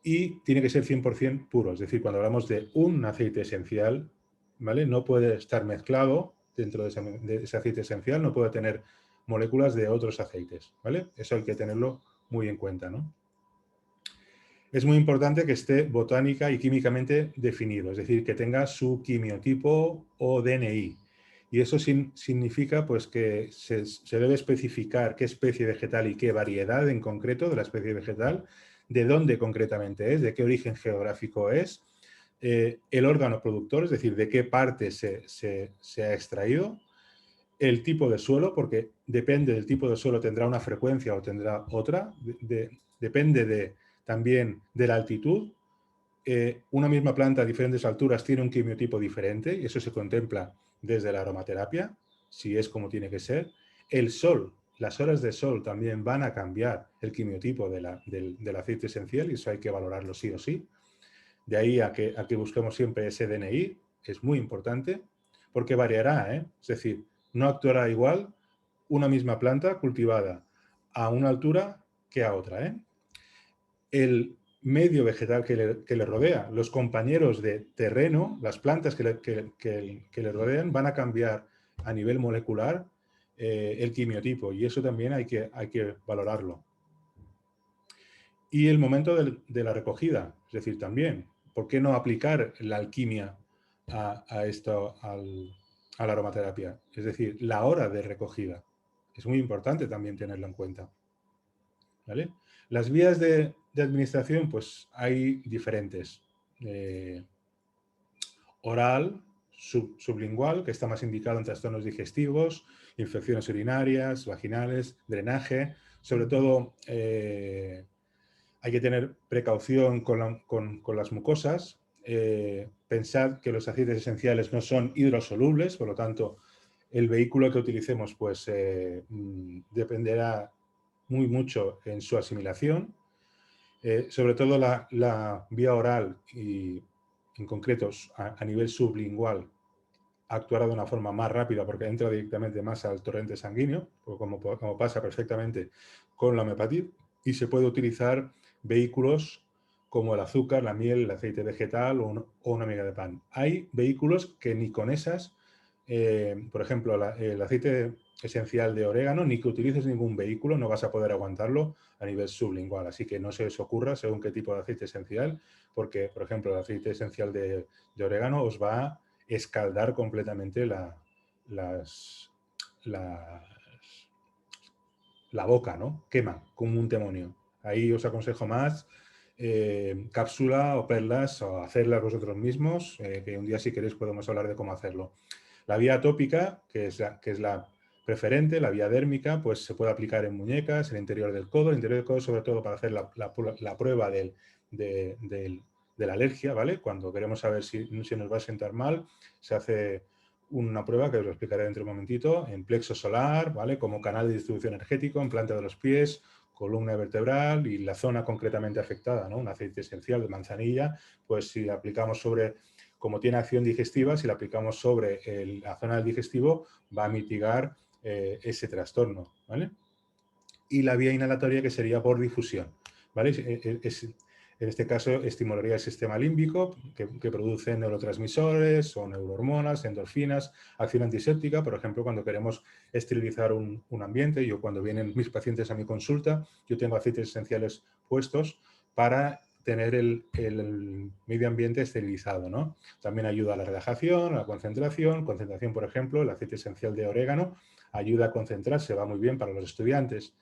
Y tiene que ser 100% puro, es decir, cuando hablamos de un aceite esencial, ¿vale? No puede estar mezclado dentro de ese aceite esencial, no puede tener moléculas de otros aceites, ¿vale? Eso hay que tenerlo muy en cuenta, ¿no? Es muy importante que esté botánica y químicamente definido, es decir, que tenga su quimiotipo o DNI. Y eso significa pues, que se debe especificar qué especie vegetal y qué variedad en concreto de la especie vegetal, de dónde concretamente es, de qué origen geográfico es, el órgano productor, es decir, de qué parte se ha extraído, el tipo de suelo, porque depende del tipo de suelo, tendrá una frecuencia o tendrá otra, depende también de la altitud. Una misma planta a diferentes alturas tiene un quimiotipo diferente y eso se contempla desde la aromaterapia, si es como tiene que ser. El sol, las horas de sol también van a cambiar el quimiotipo del aceite esencial y eso hay que valorarlo sí o sí. De ahí a que busquemos siempre ese DNI, es muy importante, porque variará, ¿eh? Es decir, no actuará igual una misma planta cultivada a una altura que a otra, ¿eh? El medio vegetal que le rodea, los compañeros de terreno, las plantas que le rodean, van a cambiar a nivel molecular el quimiotipo y eso también hay que valorarlo. Y el momento de la recogida, es decir, también, ¿por qué no aplicar la alquimia a la aromaterapia? Es decir, la hora de recogida. Es muy importante también tenerlo en cuenta. ¿Vale? Las vías de administración, pues hay diferentes. Oral, sublingual, que está más indicado en trastornos digestivos, infecciones urinarias, vaginales, drenaje. Sobre todo, hay que tener precaución con las mucosas. Pensad que los aceites esenciales no son hidrosolubles, por lo tanto, el vehículo que utilicemos pues, dependerá muy mucho en su asimilación. Sobre todo la vía oral y en concreto a nivel sublingual actuará de una forma más rápida porque entra directamente más al torrente sanguíneo, como pasa perfectamente con la homeopatía, y se puede utilizar vehículos como el azúcar, la miel, el aceite vegetal o una miga de pan. Hay vehículos que ni con esas, por ejemplo, el aceite esencial de orégano, ni que utilices ningún vehículo, no vas a poder aguantarlo a nivel sublingual. Así que no se os ocurra según qué tipo de aceite esencial, porque, por ejemplo, el aceite esencial de orégano os va a escaldar completamente la boca, ¿no? Quema como un demonio. Ahí os aconsejo más cápsula o perlas o hacerlas vosotros mismos, que un día si queréis podemos hablar de cómo hacerlo. La vía tópica, que es la preferente, la vía dérmica, pues se puede aplicar en muñecas, en el interior del codo, sobre todo para hacer la prueba de la alergia, ¿vale? Cuando queremos saber si nos va a sentar mal, se hace una prueba que os lo explicaré dentro de un momentito, en plexo solar, ¿vale? Como canal de distribución energético, en planta de los pies, columna vertebral y la zona concretamente afectada, ¿no? Un aceite esencial de manzanilla, pues si aplicamos sobre, como tiene acción digestiva, si la aplicamos sobre la zona del digestivo, va a mitigar ese trastorno, ¿vale? Y la vía inhalatoria que sería por difusión, ¿vale? En este caso estimularía el sistema límbico que produce neurotransmisores o neurohormonas, endorfinas, acción antiséptica, por ejemplo, cuando queremos esterilizar un ambiente. Yo cuando vienen mis pacientes a mi consulta, yo tengo aceites esenciales puestos para tener el medio ambiente esterilizado, ¿no? También ayuda a la relajación, a la concentración, por ejemplo, el aceite esencial de orégano ayuda a concentrarse, va muy bien para los estudiantes.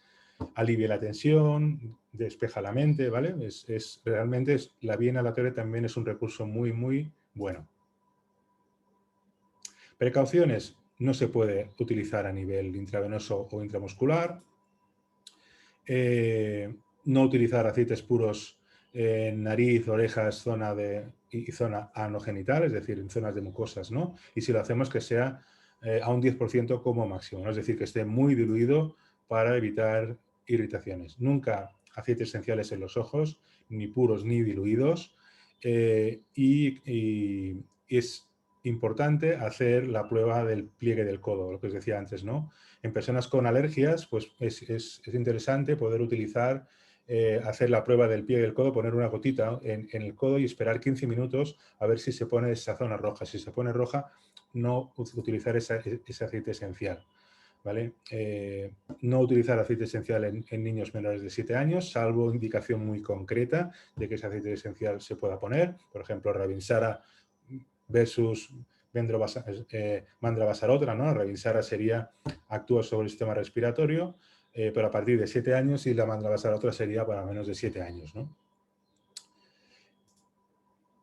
Alivia la tensión, despeja la mente, ¿vale? Realmente la vía inhalatoria también es un recurso muy, muy bueno. Precauciones, no se puede utilizar a nivel intravenoso o intramuscular. No utilizar aceites puros en nariz, orejas, y zona anogenital, es decir, en zonas de mucosas, ¿no? Y si lo hacemos que sea a un 10% como máximo, ¿no? Es decir, que esté muy diluido para evitar irritaciones. Nunca aceites esenciales en los ojos, ni puros ni diluidos. Y es importante hacer la prueba del pliegue del codo, lo que os decía antes, ¿no? En personas con alergias, pues es interesante poder utilizar, hacer la prueba del pliegue del codo, poner una gotita en el codo y esperar 15 minutos a ver si se pone esa zona roja. Si se pone roja, no utilizar ese aceite esencial. ¿Vale? No utilizar aceite esencial en niños menores de 7 años, salvo indicación muy concreta de que ese aceite esencial se pueda poner. Por ejemplo, Ravinsara versus Mandravasarotra, ¿no? Ravinsara actúa sobre el sistema respiratorio, pero a partir de 7 años y la Mandravasarotra sería para menos de 7 años, ¿no?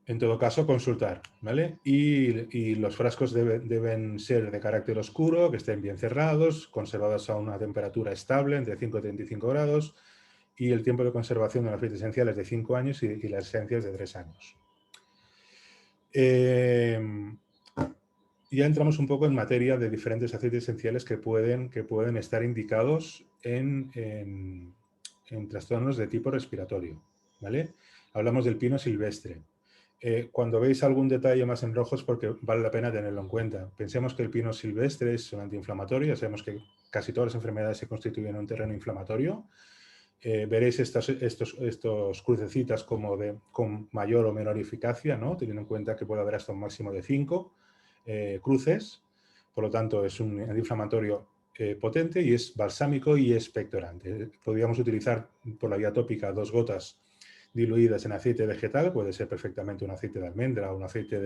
En todo caso, consultar, ¿vale? Y los frascos deben ser de carácter oscuro, que estén bien cerrados, conservados a una temperatura estable, entre 5 y 35 grados, y el tiempo de conservación de un aceite esencial es de 5 años y la esencia es de 3 años. Ya entramos un poco en materia de diferentes aceites esenciales que pueden estar indicados en trastornos de tipo respiratorio, ¿vale? Hablamos del pino silvestre. Cuando veis algún detalle más en rojo es porque vale la pena tenerlo en cuenta. Pensemos que el pino silvestre es un antiinflamatorio, ya sabemos que casi todas las enfermedades se constituyen en un terreno inflamatorio. Veréis estos crucecitas como con mayor o menor eficacia, ¿no? Teniendo en cuenta que puede haber hasta un máximo de 5 cruces. Por lo tanto, es un antiinflamatorio potente y es balsámico y expectorante. Podríamos utilizar por la vía tópica 2 gotas diluidas en aceite vegetal, puede ser perfectamente un aceite de almendra o un aceite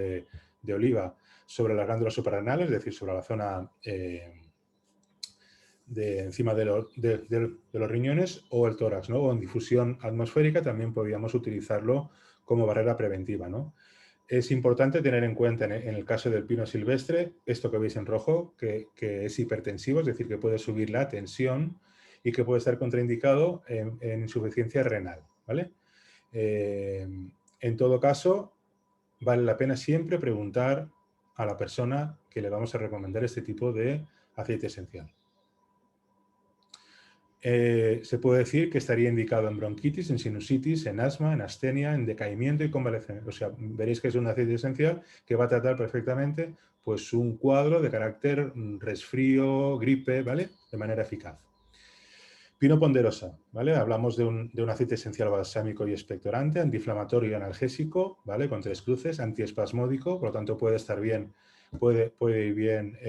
de oliva, sobre las glándulas suprarrenales, es decir, sobre la zona encima de los riñones o el tórax, ¿no? O en difusión atmosférica también podríamos utilizarlo como barrera preventiva, ¿no? Es importante tener en cuenta en el caso del pino silvestre, esto que veis en rojo, que es hipertensivo, es decir, que puede subir la tensión y que puede estar contraindicado en insuficiencia renal, ¿vale? En todo caso, vale la pena siempre preguntar a la persona que le vamos a recomendar este tipo de aceite esencial. Se puede decir que estaría indicado en bronquitis, en sinusitis, en asma, en astenia, en decaimiento y convalecencia. O sea, veréis que es un aceite esencial que va a tratar perfectamente pues, un cuadro de carácter resfrío, gripe, ¿vale? De manera eficaz. Pino ponderosa, ¿vale? Hablamos de un aceite esencial balsámico y expectorante, antiinflamatorio y analgésico, ¿vale? Con 3 cruces, antiespasmódico, por lo tanto puede estar bien, puede ir bien,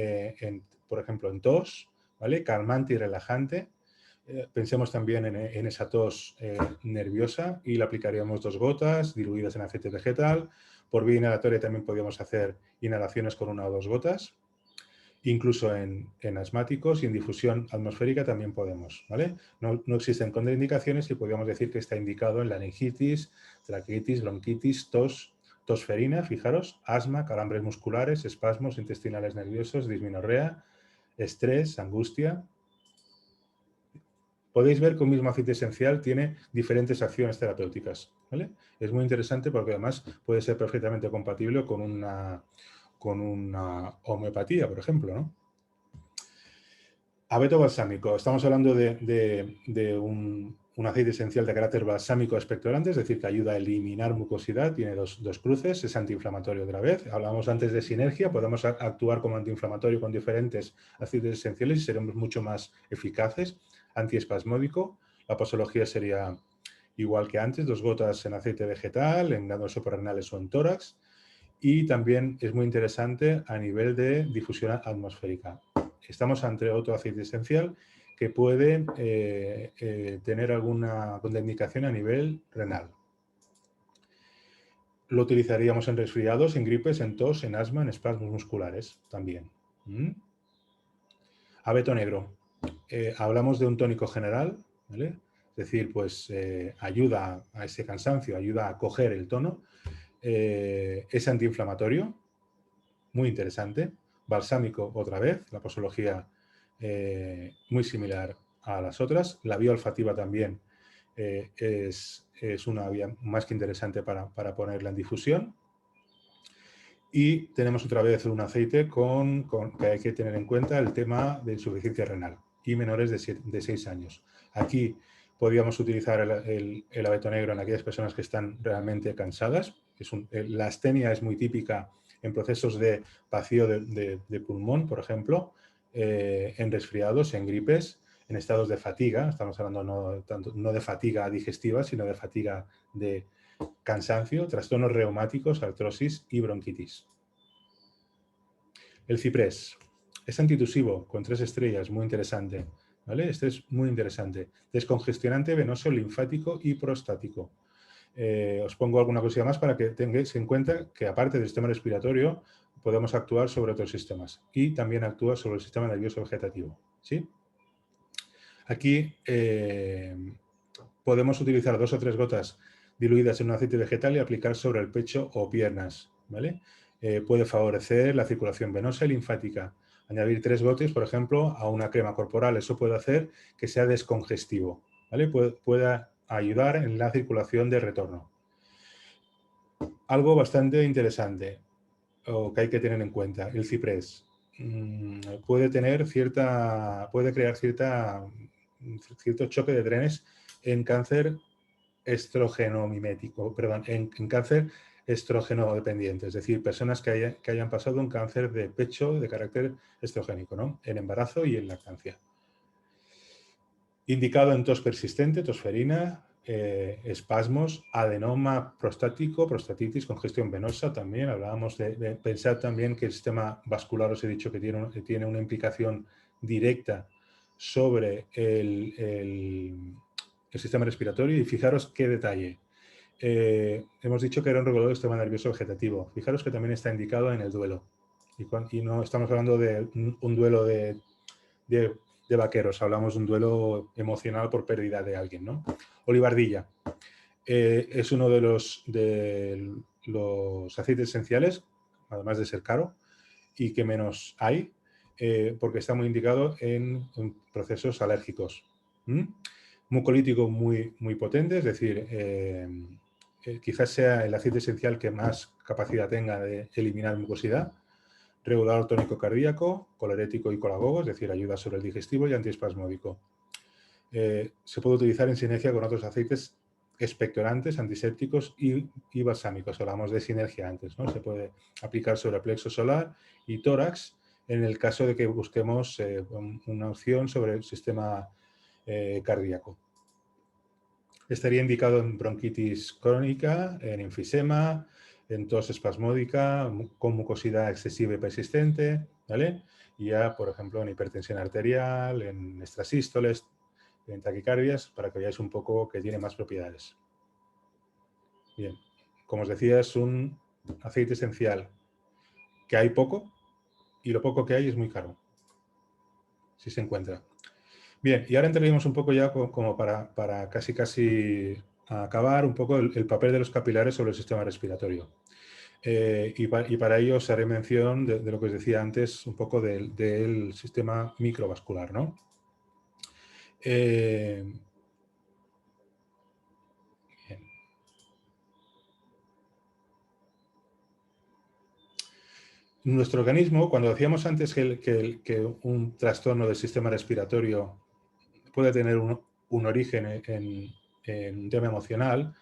por ejemplo, en tos, ¿vale? Calmante y relajante. Pensemos también en esa tos nerviosa y le aplicaríamos 2 gotas diluidas en aceite vegetal. Por vía inhalatoria también podríamos hacer inhalaciones con 1 o 2 gotas. Incluso en asmáticos y en difusión atmosférica también podemos, ¿vale? No existen contraindicaciones y podríamos decir que está indicado en laringitis, traqueitis, bronquitis, tos ferina, fijaros, asma, calambres musculares, espasmos intestinales nerviosos, dismenorrea, estrés, angustia. Podéis ver que un mismo aceite esencial tiene diferentes acciones terapéuticas, ¿vale? Es muy interesante porque además puede ser perfectamente compatible con una homeopatía, por ejemplo, ¿no? Abeto balsámico. Estamos hablando de un aceite esencial de carácter balsámico expectorante, es decir, que ayuda a eliminar mucosidad, tiene dos cruces, es antiinflamatorio otra vez. Hablábamos antes de sinergia, podemos actuar como antiinflamatorio con diferentes aceites esenciales y seremos mucho más eficaces. Antiespasmódico, la posología sería igual que antes, 2 gotas en aceite vegetal, en glándulas suprarrenales o en tórax. Y también es muy interesante a nivel de difusión atmosférica. Estamos ante otro aceite esencial que puede tener alguna contraindicación a nivel renal. Lo utilizaríamos en resfriados, en gripes, en tos, en asma, en espasmos musculares también. Abeto negro. Hablamos de un tónico general, ¿vale? Es decir, pues ayuda a ese cansancio, ayuda a coger el tono. Es antiinflamatorio, muy interesante. Balsámico otra vez, la posología muy similar a las otras. La vía olfativa también es una vía más que interesante para ponerla en difusión. Y tenemos otra vez un aceite que hay que tener en cuenta el tema de insuficiencia renal y menores de 6 años. Aquí podríamos utilizar el abeto negro en aquellas personas que están realmente cansadas. La astenia es muy típica en procesos de vacío de pulmón, por ejemplo, en resfriados, en gripes, en estados de fatiga. Estamos hablando no de fatiga digestiva, sino de fatiga de cansancio, trastornos reumáticos, artrosis y bronquitis. El ciprés es antitusivo con 3 estrellas, muy interesante, ¿vale? Este es muy interesante. Descongestionante venoso, linfático y prostático. Os pongo alguna cosilla más para que tengáis en cuenta que aparte del sistema respiratorio podemos actuar sobre otros sistemas y también actúa sobre el sistema nervioso vegetativo, ¿sí? Aquí podemos utilizar 2 o 3 gotas diluidas en un aceite vegetal y aplicar sobre el pecho o piernas, ¿vale? Puede favorecer la circulación venosa y linfática. Añadir 3 gotes, por ejemplo, a una crema corporal. Eso puede hacer que sea descongestivo, ¿vale? Pueda ayudar en la circulación de retorno. Algo bastante interesante o que hay que tener en cuenta, el ciprés. Puede crear cierto choque de trenes en cáncer estrogenomimético, perdón, en cáncer estrógeno dependiente, es decir, personas que hayan pasado un cáncer de pecho de carácter estrogénico, ¿no? En embarazo y en lactancia. Indicado en tos persistente, tosferina, espasmos, adenoma prostático, prostatitis, congestión venosa también. Hablábamos de pensar también que el sistema vascular, os he dicho que tiene una implicación directa sobre el sistema respiratorio. Y fijaros qué detalle. Hemos dicho que era un regulador del sistema nervioso vegetativo. Fijaros que también está indicado en el duelo. Y no estamos hablando de un duelo de vaqueros, hablamos de un duelo emocional por pérdida de alguien, ¿no? Olivardilla. Es uno de los aceites esenciales, además de ser caro, y que menos hay, porque está muy indicado en procesos alérgicos. Mucolítico muy, muy potente, es decir, quizás sea el aceite esencial que más capacidad tenga de eliminar mucosidad. Regulador tónico cardíaco, colerético y colagogo, es decir, ayuda sobre el digestivo y antiespasmódico. Se puede utilizar en sinergia con otros aceites expectorantes, antisépticos y balsámicos. Hablamos de sinergia antes, ¿no? Se puede aplicar sobre el plexo solar y tórax en el caso de que busquemos una opción sobre el sistema cardíaco. Estaría indicado en bronquitis crónica, en enfisema, en tos espasmódica, con mucosidad excesiva y persistente, ¿vale? Y ya, por ejemplo, en hipertensión arterial, en extrasístoles, en taquicardias, para que veáis un poco que tiene más propiedades. Bien, como os decía, es un aceite esencial que hay poco y lo poco que hay es muy caro, si se encuentra. Bien, y ahora entraríamos un poco ya como para casi acabar un poco el papel de los capilares sobre el sistema respiratorio. Y para ello os haré mención de lo que os decía antes, un poco del sistema microvascular, ¿no? Bien. Nuestro organismo, cuando decíamos antes que un trastorno del sistema respiratorio puede tener un origen en un tema emocional,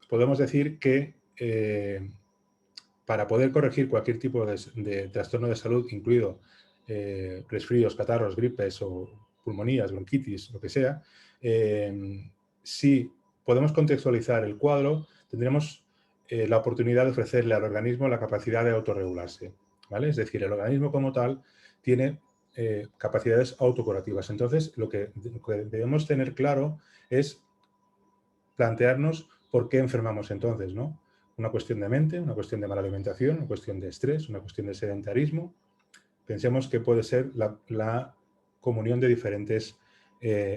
podemos decir que para poder corregir cualquier tipo de trastorno de salud, incluido resfríos, catarros, gripes o pulmonías, bronquitis, lo que sea, si podemos contextualizar el cuadro, tendremos la oportunidad de ofrecerle al organismo la capacidad de autorregularse, ¿vale? Es decir, el organismo como tal tiene capacidades autocurativas. Entonces, lo que debemos tener claro es plantearnos por qué enfermamos entonces, ¿no? Una cuestión de mente, una cuestión de mala alimentación, una cuestión de estrés, una cuestión de sedentarismo. Pensemos que puede ser la comunión de diferentes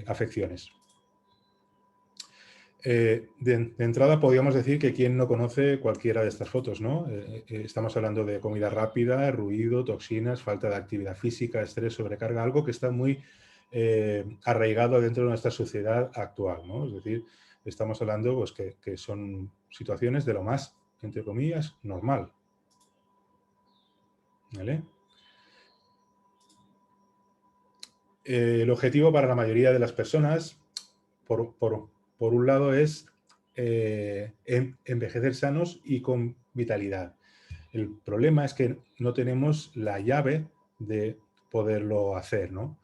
afecciones. De entrada podríamos decir que quien no conoce cualquiera de estas fotos, ¿no? Estamos hablando de comida rápida, ruido, toxinas, falta de actividad física, estrés, sobrecarga, algo que está muy arraigado dentro de nuestra sociedad actual, ¿no? Es decir, estamos hablando pues, que son situaciones de lo más, entre comillas, normal. ¿Vale? El objetivo para la mayoría de las personas, por un lado, es envejecer sanos y con vitalidad. El problema es que no tenemos la llave de poderlo hacer, ¿no?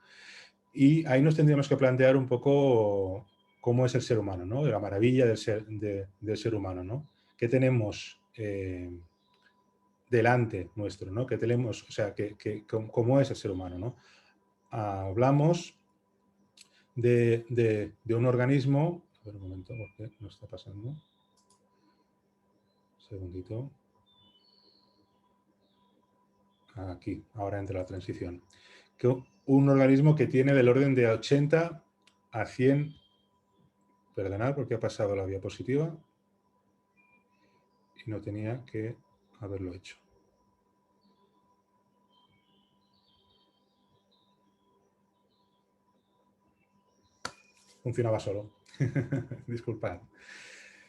Y ahí nos tendríamos que plantear un poco cómo es el ser humano, ¿no? De la maravilla del ser humano, ¿no? ¿Qué tenemos delante nuestro, ¿no? ¿Qué tenemos, o sea, cómo es el ser humano, ¿no? Hablamos de un organismo. A ver un momento, porque no está pasando. Un segundito. Aquí, ahora entra la transición. Un organismo que tiene del orden de 80 a 100 Perdonad porque ha pasado la diapositiva y no tenía que haberlo hecho. Funcionaba solo. Disculpad.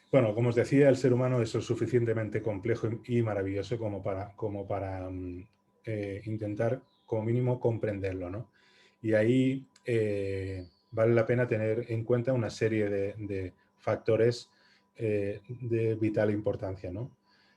Bueno, como os decía, el ser humano es lo suficientemente complejo y maravilloso como para intentar, como mínimo, comprenderlo, ¿no? Y ahí vale la pena tener en cuenta una serie de factores de vital importancia, ¿no?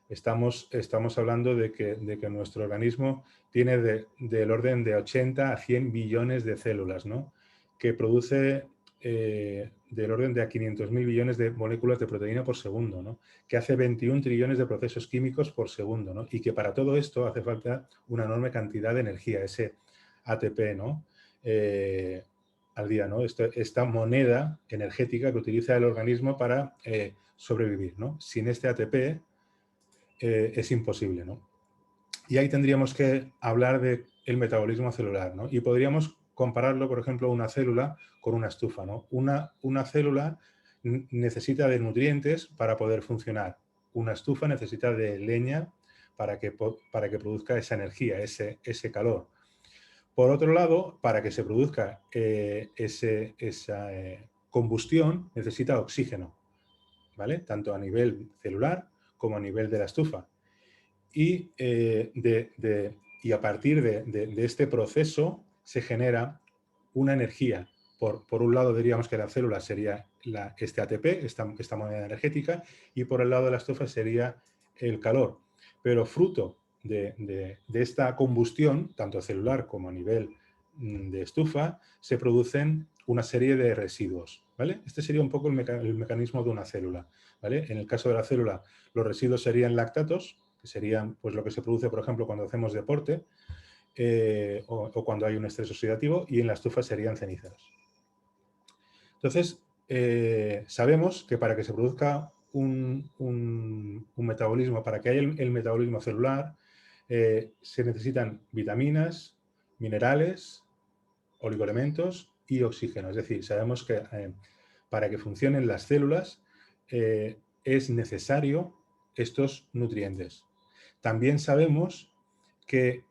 Estamos hablando de que nuestro organismo tiene del orden de 80 a 100 billones de células, ¿no? Que produce del orden de a 500.000 billones de moléculas de proteína por segundo, ¿no? Que hace 21 trillones de procesos químicos por segundo, ¿no? Y que para todo esto hace falta una enorme cantidad de energía, ese ATP, ¿no? Al día, ¿no? Esta moneda energética que utiliza el organismo para sobrevivir, ¿no? Sin este ATP es imposible, ¿no? Y ahí tendríamos que hablar del metabolismo celular, ¿no? Y podríamos compararlo, por ejemplo, una célula con una estufa, ¿no? Una célula necesita de nutrientes para poder funcionar. Una estufa necesita de leña para que produzca esa energía, ese calor. Por otro lado, para que se produzca esa combustión, necesita oxígeno, ¿vale? Tanto a nivel celular como a nivel de la estufa. Y a partir de este proceso se genera una energía. Por un lado diríamos que la célula sería este ATP, esta moneda energética, y por el lado de la estufa sería el calor. Pero fruto de esta combustión, tanto celular como a nivel de estufa, se producen una serie de residuos, ¿vale? Este sería un poco el mecanismo de una célula, ¿vale? En el caso de la célula, los residuos serían lactatos, que serían pues, lo que se produce, por ejemplo, cuando hacemos deporte o cuando hay un estrés oxidativo, y en la estufa serían cenizas. Entonces, sabemos que para que se produzca un metabolismo, para que haya el metabolismo celular, se necesitan vitaminas, minerales, oligoelementos y oxígeno. Es decir, sabemos que para que funcionen las células es necesario estos nutrientes. También sabemos que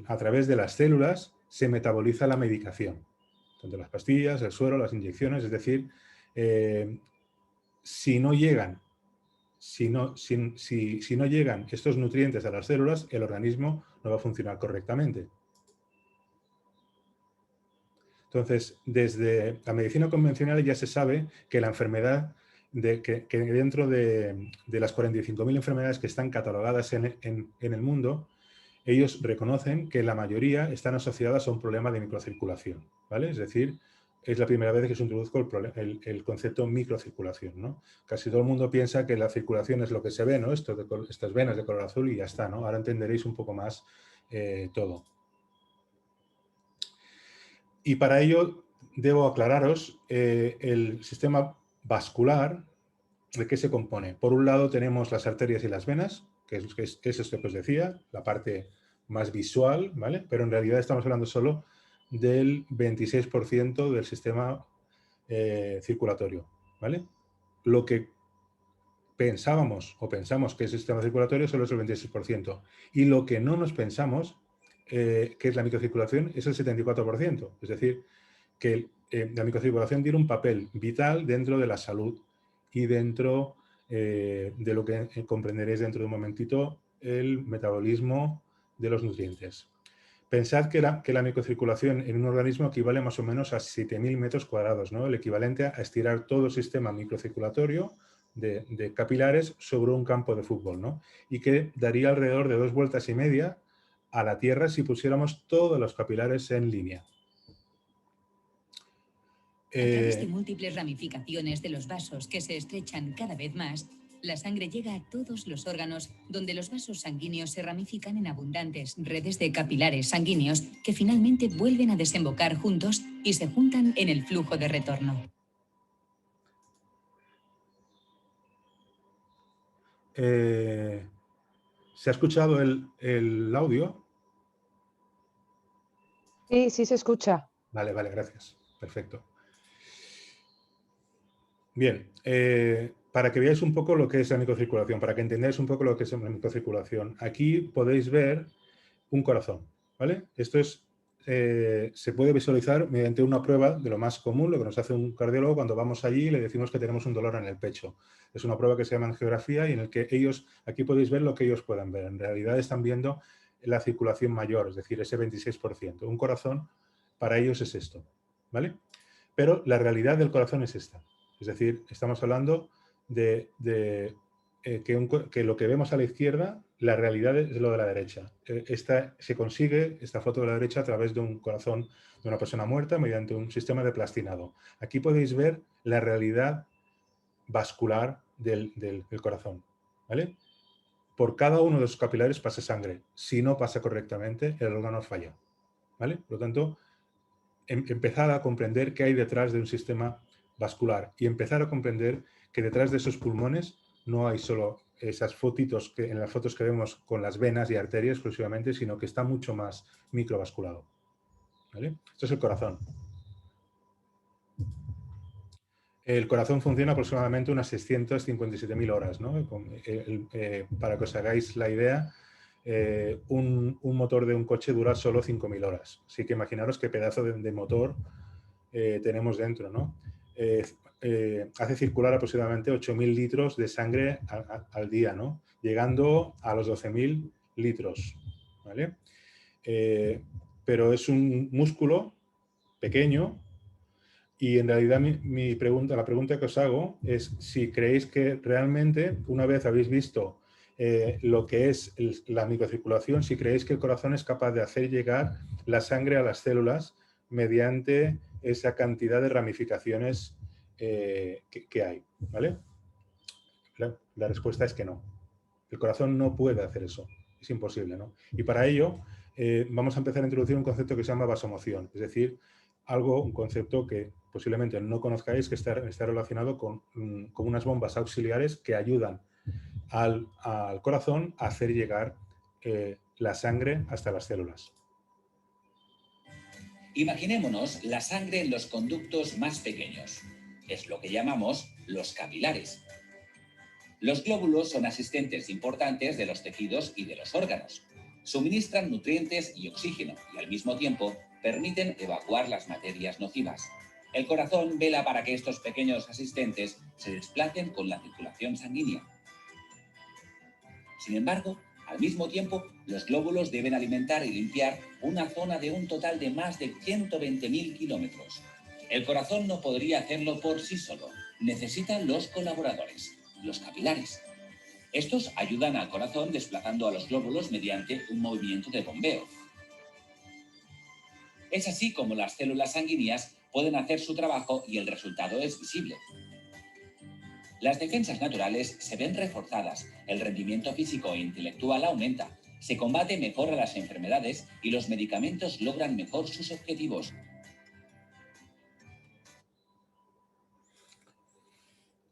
a través de las células se metaboliza la medicación, tanto las pastillas, el suero, las inyecciones, es decir, si no llegan estos nutrientes a las células, el organismo no va a funcionar correctamente. Entonces, desde la medicina convencional ya se sabe que la enfermedad, que dentro de las 45.000 enfermedades que están catalogadas en el mundo, ellos reconocen que la mayoría están asociadas a un problema de microcirculación, ¿vale? Es decir, es la primera vez que se introduzco el concepto microcirculación, ¿no? Casi todo el mundo piensa que la circulación es lo que se ve, ¿no? Estas venas de color azul y ya está, ¿no? Ahora entenderéis un poco más todo. Y para ello debo aclararos el sistema vascular, ¿de qué se compone? Por un lado tenemos las arterias y las venas, que es esto que os decía, la parte más visual, ¿vale? Pero en realidad estamos hablando solo del 26% del sistema circulatorio, ¿vale? Lo que pensamos que es el sistema circulatorio solo es el 26%. Y lo que no nos pensamos, que es la microcirculación, es el 74%. Es decir, que la microcirculación tiene un papel vital dentro de la salud y dentro de lo que comprenderéis dentro de un momentito, el metabolismo de los nutrientes. Pensad que la microcirculación en un organismo equivale más o menos a 7.000 metros cuadrados, ¿no? El equivalente a estirar todo el sistema microcirculatorio de capilares sobre un campo de fútbol, ¿no? Y que daría alrededor de 2 vueltas y media a la Tierra si pusiéramos todos los capilares en línea. A través de múltiples ramificaciones de los vasos que se estrechan cada vez más, la sangre llega a todos los órganos, donde los vasos sanguíneos se ramifican en abundantes redes de capilares sanguíneos que finalmente vuelven a desembocar juntos y se juntan en el flujo de retorno. ¿Se ha escuchado el audio? Sí, sí se escucha. Vale, gracias. Perfecto. Bien, para que veáis un poco lo que es la microcirculación, para que entendáis un poco lo que es la microcirculación, aquí podéis ver un corazón, ¿vale? Esto es, se puede visualizar mediante una prueba de lo más común, lo que nos hace un cardiólogo cuando vamos allí y le decimos que tenemos un dolor en el pecho. Es una prueba que se llama angiografía y en el que ellos, aquí podéis ver lo que ellos pueden ver. En realidad están viendo la circulación mayor, es decir, ese 26%. Un corazón para ellos es esto, ¿vale? Pero la realidad del corazón es esta. Es decir, estamos hablando de que lo que vemos a la izquierda, la realidad es lo de la derecha. Se consigue esta foto de la derecha a través de un corazón de una persona muerta mediante un sistema de plastinado. Aquí podéis ver la realidad vascular del corazón, ¿vale? Por cada uno de los capilares pasa sangre. Si no pasa correctamente, el órgano falla, ¿vale? Por lo tanto, empezar a comprender qué hay detrás de un sistema vascular y empezar a comprender que detrás de esos pulmones no hay solo esas fotitos que en las fotos que vemos con las venas y arterias exclusivamente, sino que está mucho más microvasculado. ¿Vale? Esto es el corazón. El corazón funciona aproximadamente unas 657.000 horas, ¿no? Para que os hagáis la idea, un motor de un coche dura solo 5.000 horas. Así que imaginaros qué pedazo de motor tenemos dentro, ¿no? Hace circular aproximadamente 8.000 litros de sangre al día, ¿no? Llegando a los 12.000 litros, ¿vale? Pero es un músculo pequeño y en realidad la pregunta que os hago es si creéis que realmente, una vez habéis visto lo que es la microcirculación, si creéis que el corazón es capaz de hacer llegar la sangre a las células mediante esa cantidad de ramificaciones que hay, ¿vale? La respuesta es que no. El corazón no puede hacer eso, es imposible, ¿no? Y para ello vamos a empezar a introducir un concepto que se llama vasomoción, es decir, un concepto que posiblemente no conozcáis, que está relacionado con unas bombas auxiliares que ayudan al corazón a hacer llegar la sangre hasta las células. Imaginémonos la sangre en los conductos más pequeños. Es lo que llamamos los capilares. Los glóbulos son asistentes importantes de los tejidos y de los órganos. Suministran nutrientes y oxígeno y al mismo tiempo permiten evacuar las materias nocivas. El corazón vela para que estos pequeños asistentes se desplacen con la circulación sanguínea. Sin embargo, al mismo tiempo, los glóbulos deben alimentar y limpiar una zona de un total de más de 120.000 kilómetros. El corazón no podría hacerlo por sí solo. Necesitan los colaboradores, los capilares. Estos ayudan al corazón desplazando a los glóbulos mediante un movimiento de bombeo. Es así como las células sanguíneas pueden hacer su trabajo y el resultado es visible. Las defensas naturales se ven reforzadas, el rendimiento físico e intelectual aumenta, se combate mejor a las enfermedades y los medicamentos logran mejor sus objetivos.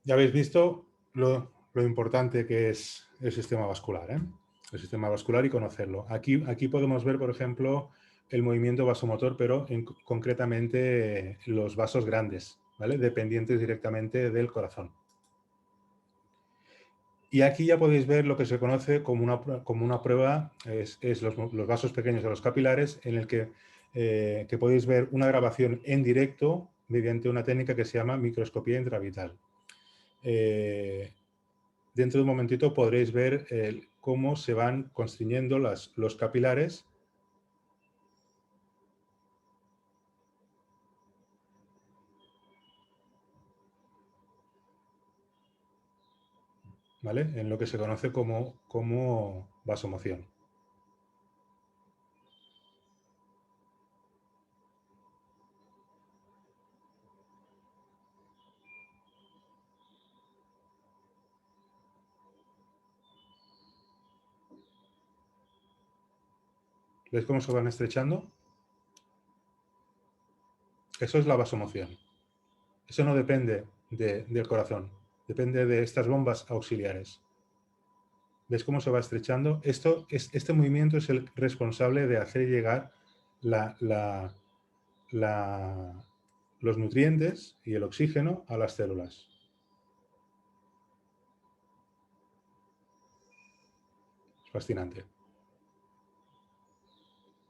Ya habéis visto lo importante que es el sistema vascular, ¿eh? El sistema vascular y conocerlo. Aquí podemos ver, por ejemplo, el movimiento vasomotor, pero concretamente los vasos grandes, ¿vale? Dependientes directamente del corazón. Y aquí ya podéis ver lo que se conoce como una prueba, es los vasos pequeños de los capilares, en el que podéis ver una grabación en directo mediante una técnica que se llama microscopía intravital. Dentro de un momentito podréis ver cómo se van constriñendo los capilares. ¿Vale? En lo que se conoce como vasomoción. ¿Ves cómo se van estrechando? Eso es la vasomoción. Eso no depende del corazón, depende de estas bombas auxiliares. ¿Ves cómo se va estrechando? Este movimiento es el responsable de hacer llegar los nutrientes y el oxígeno a las células. Fascinante.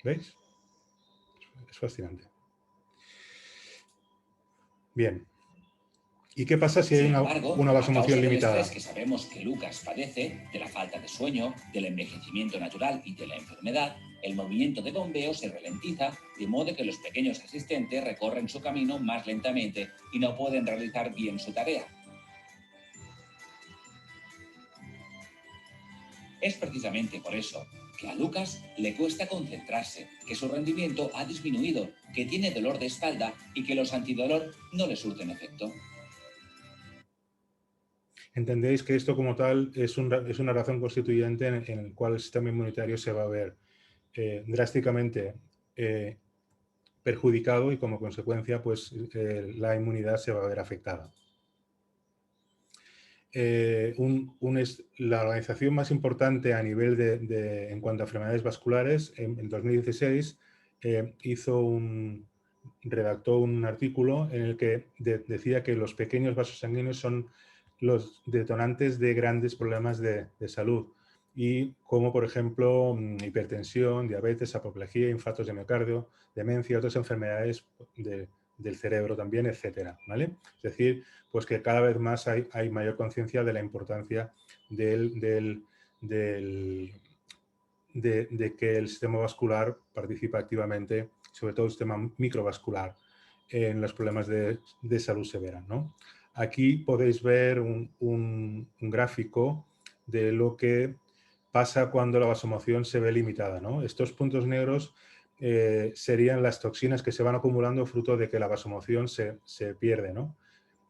¿Veis? Es fascinante. Bien. ¿Y qué pasa si hay Sin embargo, una a vasomoción causa del limitada? estrés que sabemos que Lucas padece, de la falta de sueño, del envejecimiento natural y de la enfermedad, el movimiento de bombeo se ralentiza, de modo que los pequeños asistentes recorren su camino más lentamente y no pueden realizar bien su tarea. Es precisamente por eso que a Lucas le cuesta concentrarse, que su rendimiento ha disminuido, que tiene dolor de espalda y que los antidolor no le surten efecto. Entendéis que esto como tal es una razón constituyente en la cual el sistema inmunitario se va a ver drásticamente perjudicado y como consecuencia pues la inmunidad se va a ver afectada. La organización más importante a nivel en cuanto a enfermedades vasculares, en 2016 redactó un artículo en el que decía que los pequeños vasos sanguíneos son los detonantes de grandes problemas de salud, y como por ejemplo hipertensión, diabetes, apoplejía, infartos de miocardio, demencia, otras enfermedades del cerebro también, etcétera, ¿vale? Es decir, pues que cada vez más hay mayor conciencia de la importancia de que el sistema vascular participa activamente, sobre todo el sistema microvascular, en los problemas de salud severa, ¿no? Aquí podéis ver un gráfico de lo que pasa cuando la vasomoción se ve limitada, ¿no? Estos puntos negros serían las toxinas que se van acumulando fruto de que la vasomoción se pierde, ¿no?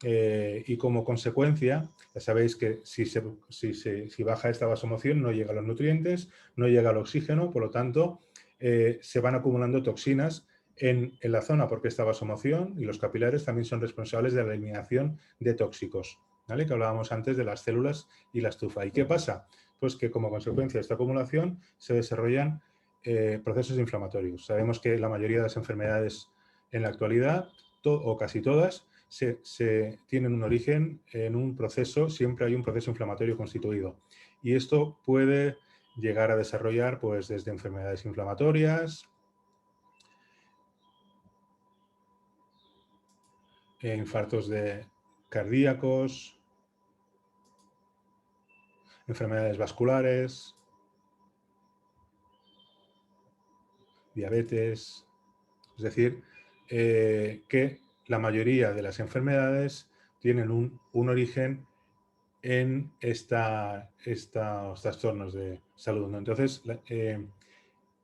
Y como consecuencia, ya sabéis que si baja esta vasomoción no llega a los nutrientes, no llega al oxígeno, por lo tanto se van acumulando toxinas en la zona, porque esta vasomoción y los capilares también son responsables de la eliminación de tóxicos, ¿vale? Que hablábamos antes de las células y la estufa. ¿Y qué pasa? Pues que como consecuencia de esta acumulación se desarrollan procesos inflamatorios. Sabemos que la mayoría de las enfermedades en la actualidad, o casi todas, tienen un origen en un proceso, siempre hay un proceso inflamatorio constituido. Y esto puede llegar a desarrollar pues, desde enfermedades inflamatorias, infartos cardíacos, enfermedades vasculares, diabetes. Es decir, que la mayoría de las enfermedades tienen un origen en estos trastornos de salud, ¿no? Entonces, ¿qué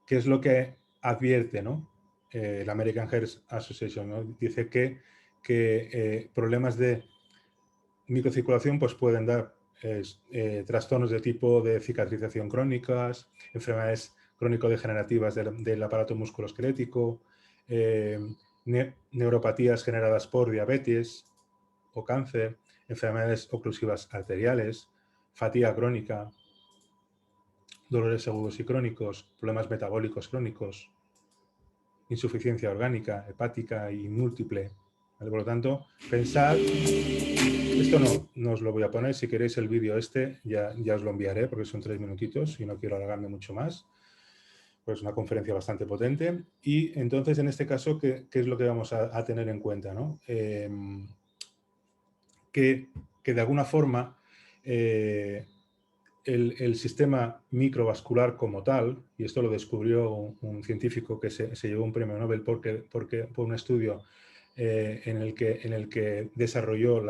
es lo que advierte, ¿no? La American Heart Association, ¿no? Dice que problemas de microcirculación pues, pueden dar trastornos de tipo de cicatrización crónicas, enfermedades crónico-degenerativas del aparato musculoesquelético, neuropatías generadas por diabetes o cáncer, enfermedades oclusivas arteriales, fatiga crónica, dolores agudos y crónicos, problemas metabólicos crónicos, insuficiencia orgánica, hepática y múltiple. ¿Vale? Por lo tanto, pensad, esto no os lo voy a poner, si queréis el vídeo ya os lo enviaré porque son 3 minutitos y no quiero alargarme mucho más. Pues una conferencia bastante potente. Y entonces, en este caso, ¿qué es lo que vamos a tener en cuenta, ¿no? Que de alguna forma el sistema microvascular como tal, y esto lo descubrió un científico que se llevó un premio Nobel por un estudio en el que desarrolló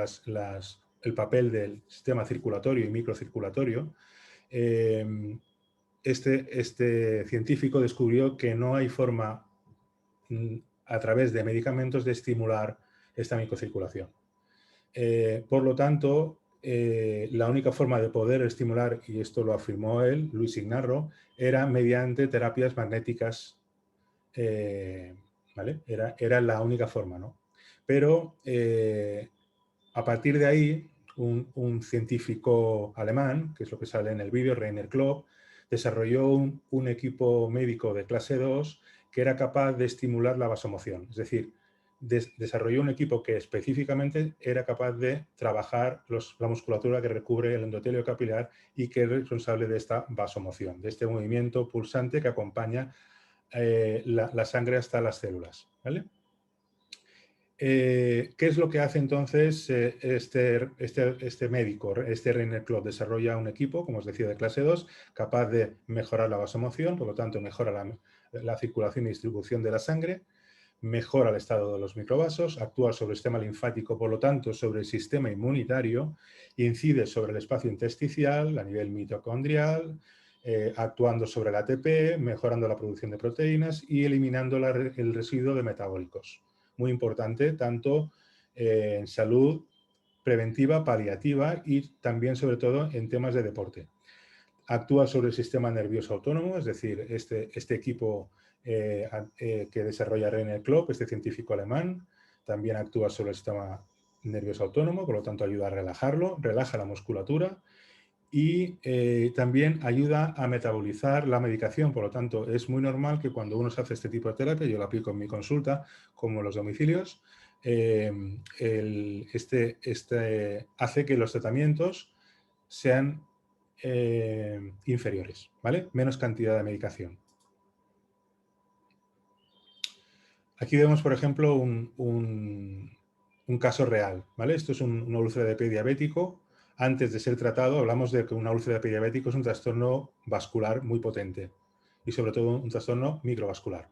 el papel del sistema circulatorio y microcirculatorio. Este científico descubrió que no hay forma a través de medicamentos de estimular esta microcirculación. Por lo tanto, la única forma de poder estimular, y esto lo afirmó él, Luis Ignarro, era mediante terapias magnéticas, ¿vale? Era la única forma, ¿no? Pero a partir de ahí, un científico alemán, que es lo que sale en el vídeo, Rainer Klopp, desarrolló un equipo médico de clase 2 que era capaz de estimular la vasomoción. Es decir, desarrolló un equipo que específicamente era capaz de trabajar la musculatura que recubre el endotelio capilar y que es responsable de esta vasomoción, de este movimiento pulsante que acompaña la sangre hasta las células, ¿vale? ¿Qué es lo que hace entonces este médico? Este Reiner Klopp desarrolla un equipo, como os decía, de clase 2, capaz de mejorar la vasomoción, por lo tanto mejora la circulación y distribución de la sangre, mejora el estado de los microvasos, actúa sobre el sistema linfático, por lo tanto sobre el sistema inmunitario, incide sobre el espacio intersticial a nivel mitocondrial, actuando sobre el ATP, mejorando la producción de proteínas y eliminando el residuo de metabólicos. Muy importante, tanto en salud preventiva, paliativa y también, sobre todo, en temas de deporte. Actúa sobre el sistema nervioso autónomo, es decir, este equipo que desarrolla Reiner Klopp, este científico alemán, también actúa sobre el sistema nervioso autónomo, por lo tanto ayuda a relajarlo, relaja la musculatura y también ayuda a metabolizar la medicación. Por lo tanto, es muy normal que cuando uno se hace este tipo de terapia, yo lo aplico en mi consulta, como en los domicilios, hace que los tratamientos sean inferiores, ¿vale? Menos cantidad de medicación. Aquí vemos, por ejemplo, un caso real, ¿vale? Esto es una úlcera de pie diabético. Antes de ser tratado, hablamos de que una úlcera de pie diabético es un trastorno vascular muy potente y sobre todo un trastorno microvascular.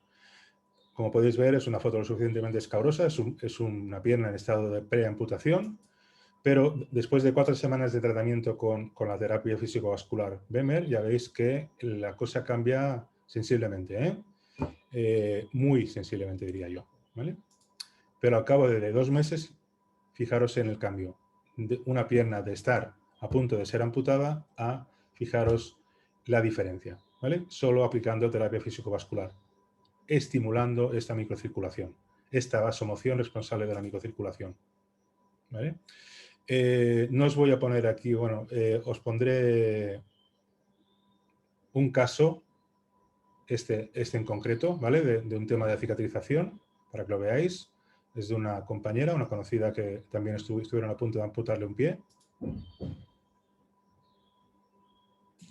Como podéis ver, es una foto lo suficientemente escabrosa, es una pierna en estado de preamputación, pero después de 4 semanas de tratamiento con la terapia físico-vascular Bemer, ya veis que la cosa cambia sensiblemente, muy sensiblemente diría yo, ¿vale? Pero al cabo de 2 meses, fijaros en el cambio. De una pierna de estar a punto de ser amputada a, fijaros, la diferencia, ¿vale? Solo aplicando terapia físico-vascular, estimulando esta microcirculación, esta vasomoción responsable de la microcirculación, ¿vale? No os voy a poner aquí, bueno, os pondré un caso, este en concreto, ¿vale? De un tema de cicatrización, para que lo veáis. Es de una compañera, una conocida que también estuvieron a punto de amputarle un pie.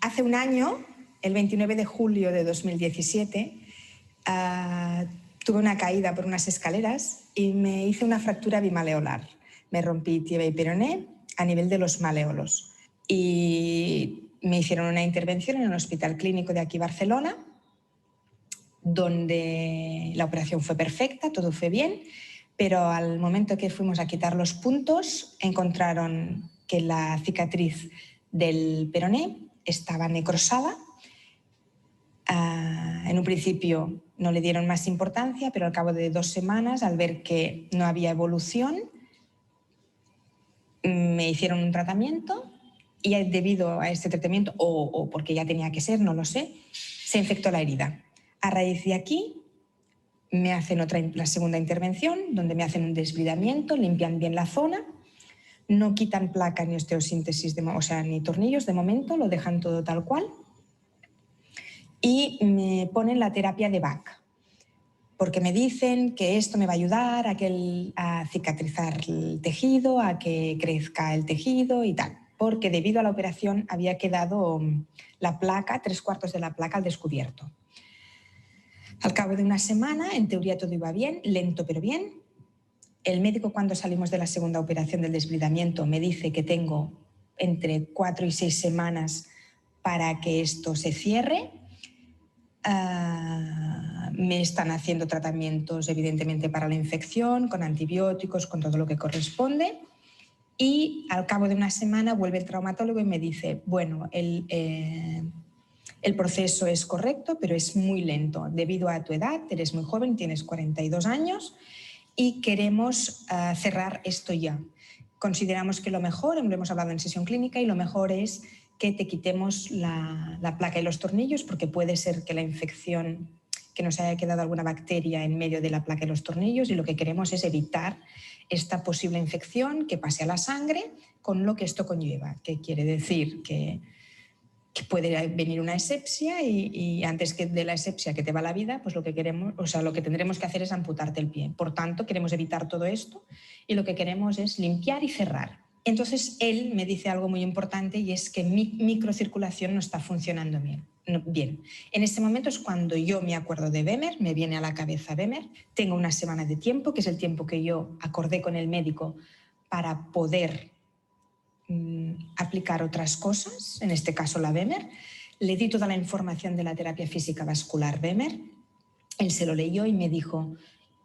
Hace un año, el 29 de julio de 2017, tuve una caída por unas escaleras y me hice una fractura bimaleolar. Me rompí tibia y peroné a nivel de los maleolos. Y me hicieron una intervención en un hospital clínico de aquí, Barcelona, donde la operación fue perfecta, todo fue bien, pero al momento que fuimos a quitar los puntos, encontraron que la cicatriz del peroné estaba necrosada. En un principio no le dieron más importancia, pero al cabo de 2 semanas, al ver que no había evolución, me hicieron un tratamiento y debido a este tratamiento, o porque ya tenía que ser, no lo sé, se infectó la herida. A raíz de aquí me hacen la segunda intervención, donde me hacen un desbridamiento, limpian bien la zona, no quitan placa ni osteosíntesis, o sea, ni tornillos de momento, lo dejan todo tal cual. Y me ponen la terapia de BAC, porque me dicen que esto me va a ayudar a cicatrizar el tejido, a que crezca el tejido y tal, porque debido a la operación había quedado la placa, 3/4 de la placa al descubierto. Al cabo de una semana, en teoría todo iba bien, lento pero bien. El médico, cuando salimos de la segunda operación del desbridamiento, me dice que tengo entre 4 y 6 semanas para que esto se cierre. Me están haciendo tratamientos, evidentemente, para la infección, con antibióticos, con todo lo que corresponde. Y al cabo de una semana vuelve el traumatólogo y me dice, bueno, el proceso es correcto, pero es muy lento. Debido a tu edad, eres muy joven, tienes 42 años y queremos cerrar esto ya. Consideramos que lo mejor, lo hemos hablado en sesión clínica, y lo mejor es que te quitemos la placa y los tornillos, porque puede ser que la infección, que nos haya quedado alguna bacteria en medio de la placa y los tornillos, y lo que queremos es evitar esta posible infección que pase a la sangre con lo que esto conlleva, que quiere decir que que puede venir una asepsia y antes de la asepsia que te va la vida, pues lo que queremos, o sea, lo que tendremos que hacer es amputarte el pie. Por tanto, queremos evitar todo esto y lo que queremos es limpiar y cerrar. Entonces, él me dice algo muy importante y es que mi microcirculación no está funcionando bien. En este momento es cuando yo me acuerdo de Bemer, me viene a la cabeza Bemer, tengo una semana de tiempo, que es el tiempo que yo acordé con el médico para poder aplicar otras cosas, en este caso la Bemer. Le di toda la información de la terapia física vascular Bemer, él se lo leyó y me dijo,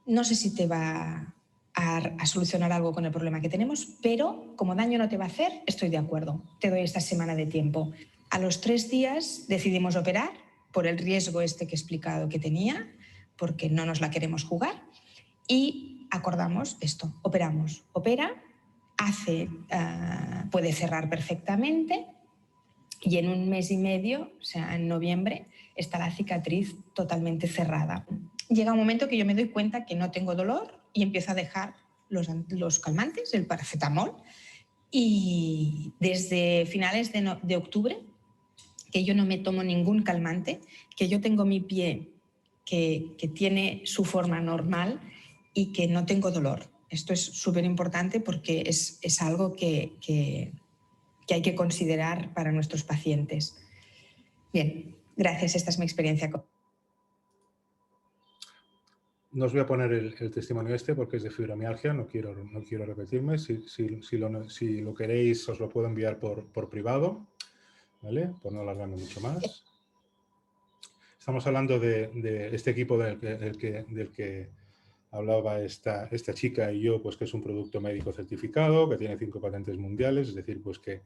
no sé si te va a solucionar algo con el problema que tenemos, pero como daño no te va a hacer, estoy de acuerdo, te doy esta semana de tiempo. A los 3 días decidimos operar por el riesgo este que he explicado que tenía, porque no nos la queremos jugar, y acordamos esto, operamos, opera, puede cerrar perfectamente y en 1 mes y medio, o sea, en noviembre, está la cicatriz totalmente cerrada. Llega un momento que yo me doy cuenta que no tengo dolor y empiezo a dejar los calmantes, el paracetamol, y desde finales de octubre, que yo no me tomo ningún calmante, que yo tengo mi pie que tiene su forma normal y que no tengo dolor. Esto es súper importante porque es algo que hay que considerar para nuestros pacientes. Bien, gracias. Esta es mi experiencia. No os voy a poner el testimonio porque es de fibromialgia, no quiero repetirme. Si lo queréis, os lo puedo enviar por privado, ¿vale? Por no alargarme mucho más. Estamos hablando de este equipo del que hablaba esta chica y yo, pues que es un producto médico certificado, que tiene 5 patentes mundiales, es decir, pues que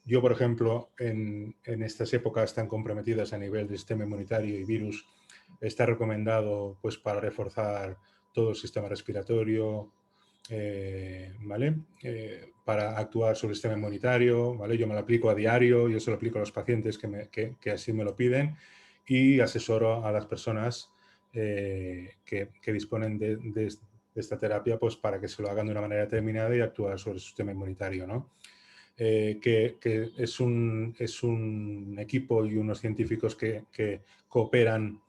yo, por ejemplo, en estas épocas tan comprometidas a nivel de sistema inmunitario y virus, está recomendado pues para reforzar todo el sistema respiratorio, ¿vale? Para actuar sobre el sistema inmunitario, ¿vale? Yo me lo aplico a diario, yo se lo aplico a los pacientes que así me lo piden y asesoro a las personas que disponen de esta terapia pues para que se lo hagan de una manera determinada y actuar sobre el sistema inmunitario, ¿no? Que es un equipo y unos científicos que cooperan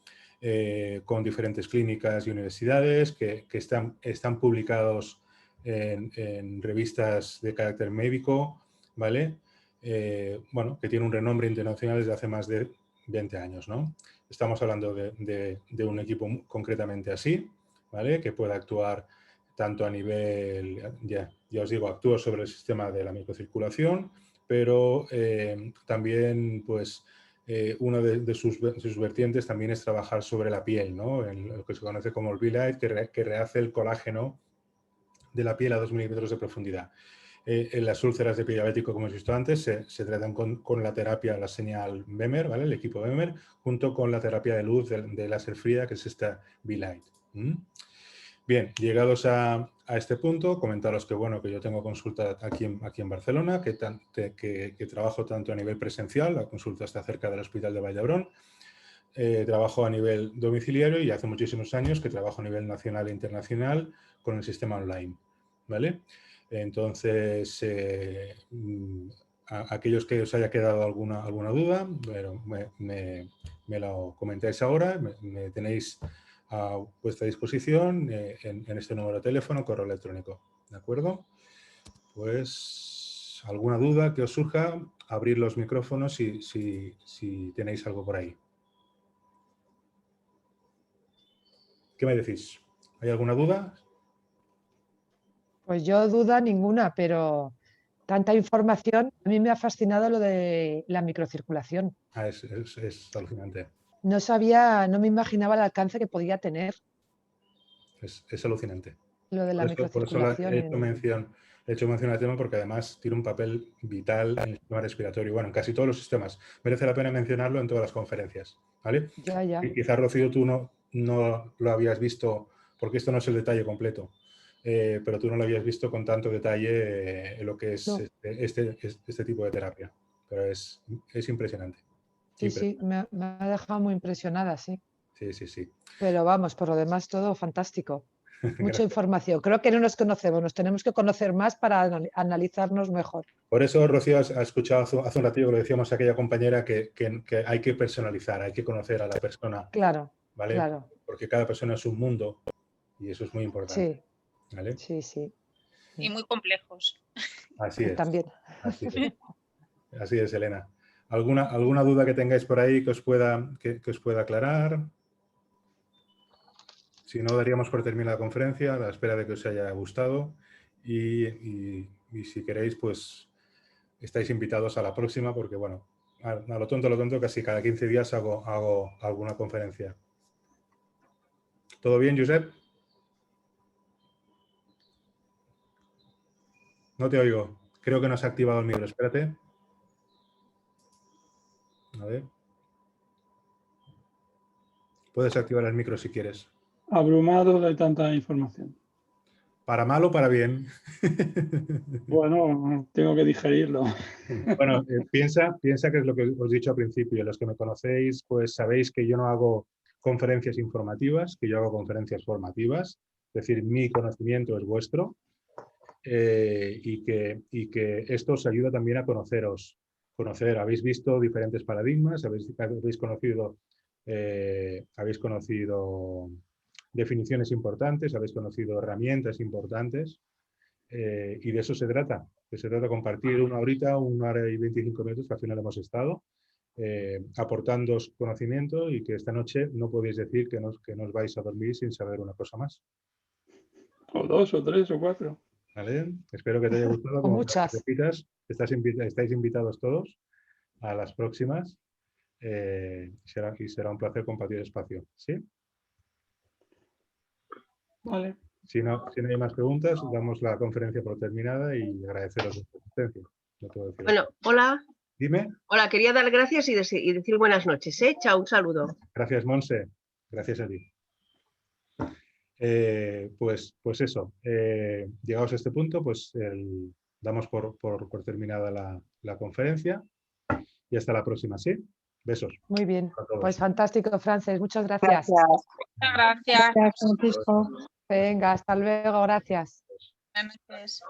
con diferentes clínicas y universidades, que están publicados en revistas de carácter médico, ¿vale? Bueno, que tiene un renombre internacional desde hace más de 20 años, ¿no? Estamos hablando de un equipo concretamente así, ¿vale? Que pueda actuar tanto a nivel, ya os digo, actúa sobre el sistema de la microcirculación, pero también, pues, una de sus vertientes también es trabajar sobre la piel, ¿no? En lo que se conoce como el V-Light, que rehace el colágeno de la piel a 2 milímetros de profundidad. En las úlceras de pie diabético, como hemos visto antes, se tratan con la terapia, la señal Bemer, ¿vale? El equipo Bemer, junto con la terapia de luz de láser fría, que es esta V-Light. Bien, llegados a este punto, comentaros que, bueno, que yo tengo consulta aquí en Barcelona, que trabajo tanto a nivel presencial, la consulta está cerca del Hospital de Vall-d'Hebron, trabajo a nivel domiciliario y hace muchísimos años que trabajo a nivel nacional e internacional con el sistema online, ¿vale? Entonces, a aquellos que os haya quedado alguna duda, bueno, me lo comentáis ahora, me tenéis a vuestra disposición en este número de teléfono, correo electrónico, ¿de acuerdo? Pues, alguna duda que os surja, abrir los micrófonos si tenéis algo por ahí. ¿Qué me decís? ¿Hay alguna duda? Pues yo duda ninguna, pero tanta información, a mí me ha fascinado lo de la microcirculación. Es alucinante. No sabía, no me imaginaba el alcance que podía tener. Es alucinante. Lo de la microcirculación. Por eso he hecho mención al tema porque además tiene un papel vital en el sistema respiratorio. Bueno, en casi todos los sistemas. Merece la pena mencionarlo en todas las conferencias, ¿vale? Ya. Y quizás, Rocío, tú no lo habías visto, porque esto no es el detalle completo, pero tú no lo habías visto con tanto detalle en lo que es No. este tipo de terapia. Pero es impresionante. Sí, me ha dejado muy impresionada, sí. Sí. Pero vamos, por lo demás todo fantástico. Mucha información. Creo que no nos conocemos, nos tenemos que conocer más para analizarnos mejor. Por eso, Rocío, ha escuchado hace un ratito que le decíamos a aquella compañera que hay que personalizar, hay que conocer a la persona. Claro, ¿vale? claro. Porque cada persona es un mundo y eso es muy importante. Sí, ¿vale? sí, sí. Y muy complejos. Así es. También. Así es, Elena. ¿Alguna duda que tengáis por ahí que os pueda aclarar? Si no, daríamos por terminada la conferencia, a la espera de que os haya gustado. Y si queréis, pues estáis invitados a la próxima, porque bueno, a lo tonto, casi cada 15 días hago alguna conferencia. ¿Todo bien, Josep? No te oigo. Creo que no se ha activado el micro. Espérate. A ver. Puedes activar el micro si quieres. Abrumado de tanta información. ¿Para mal o para bien? Bueno, tengo que digerirlo. Bueno, piensa que es lo que os he dicho al principio. Los que me conocéis, pues sabéis que yo no hago conferencias informativas, que yo hago conferencias formativas. Es decir, mi conocimiento es vuestro y que esto os ayuda también a conoceros. Habéis visto diferentes paradigmas, habéis conocido definiciones importantes, habéis conocido herramientas importantes. Y de eso se trata. Se trata de compartir una hora y 25 minutos que al final hemos estado aportándoos conocimiento y que esta noche no podéis decir que no os vais a dormir sin saber una cosa más. O 2, o 3, o 4. ¿Vale? Espero que te haya gustado. O muchas. Repitas, estáis invitados todos a las próximas y será un placer compartir espacio. ¿Sí? Vale. Si no hay más preguntas, damos la conferencia por terminada y agradeceros vuestra asistencia. No puedo decir Bueno, hola. Dime. Hola, quería dar gracias y decir buenas noches. Chao, un saludo. Gracias, Monse. Gracias a ti. Pues eso. Llegados a este punto, pues damos por terminada la conferencia y hasta la próxima, ¿sí? Besos. Muy bien. Pues fantástico, Frances. Muchas gracias. Muchas gracias. Gracias, Francisco. Venga, hasta luego. Gracias. Buenas noches.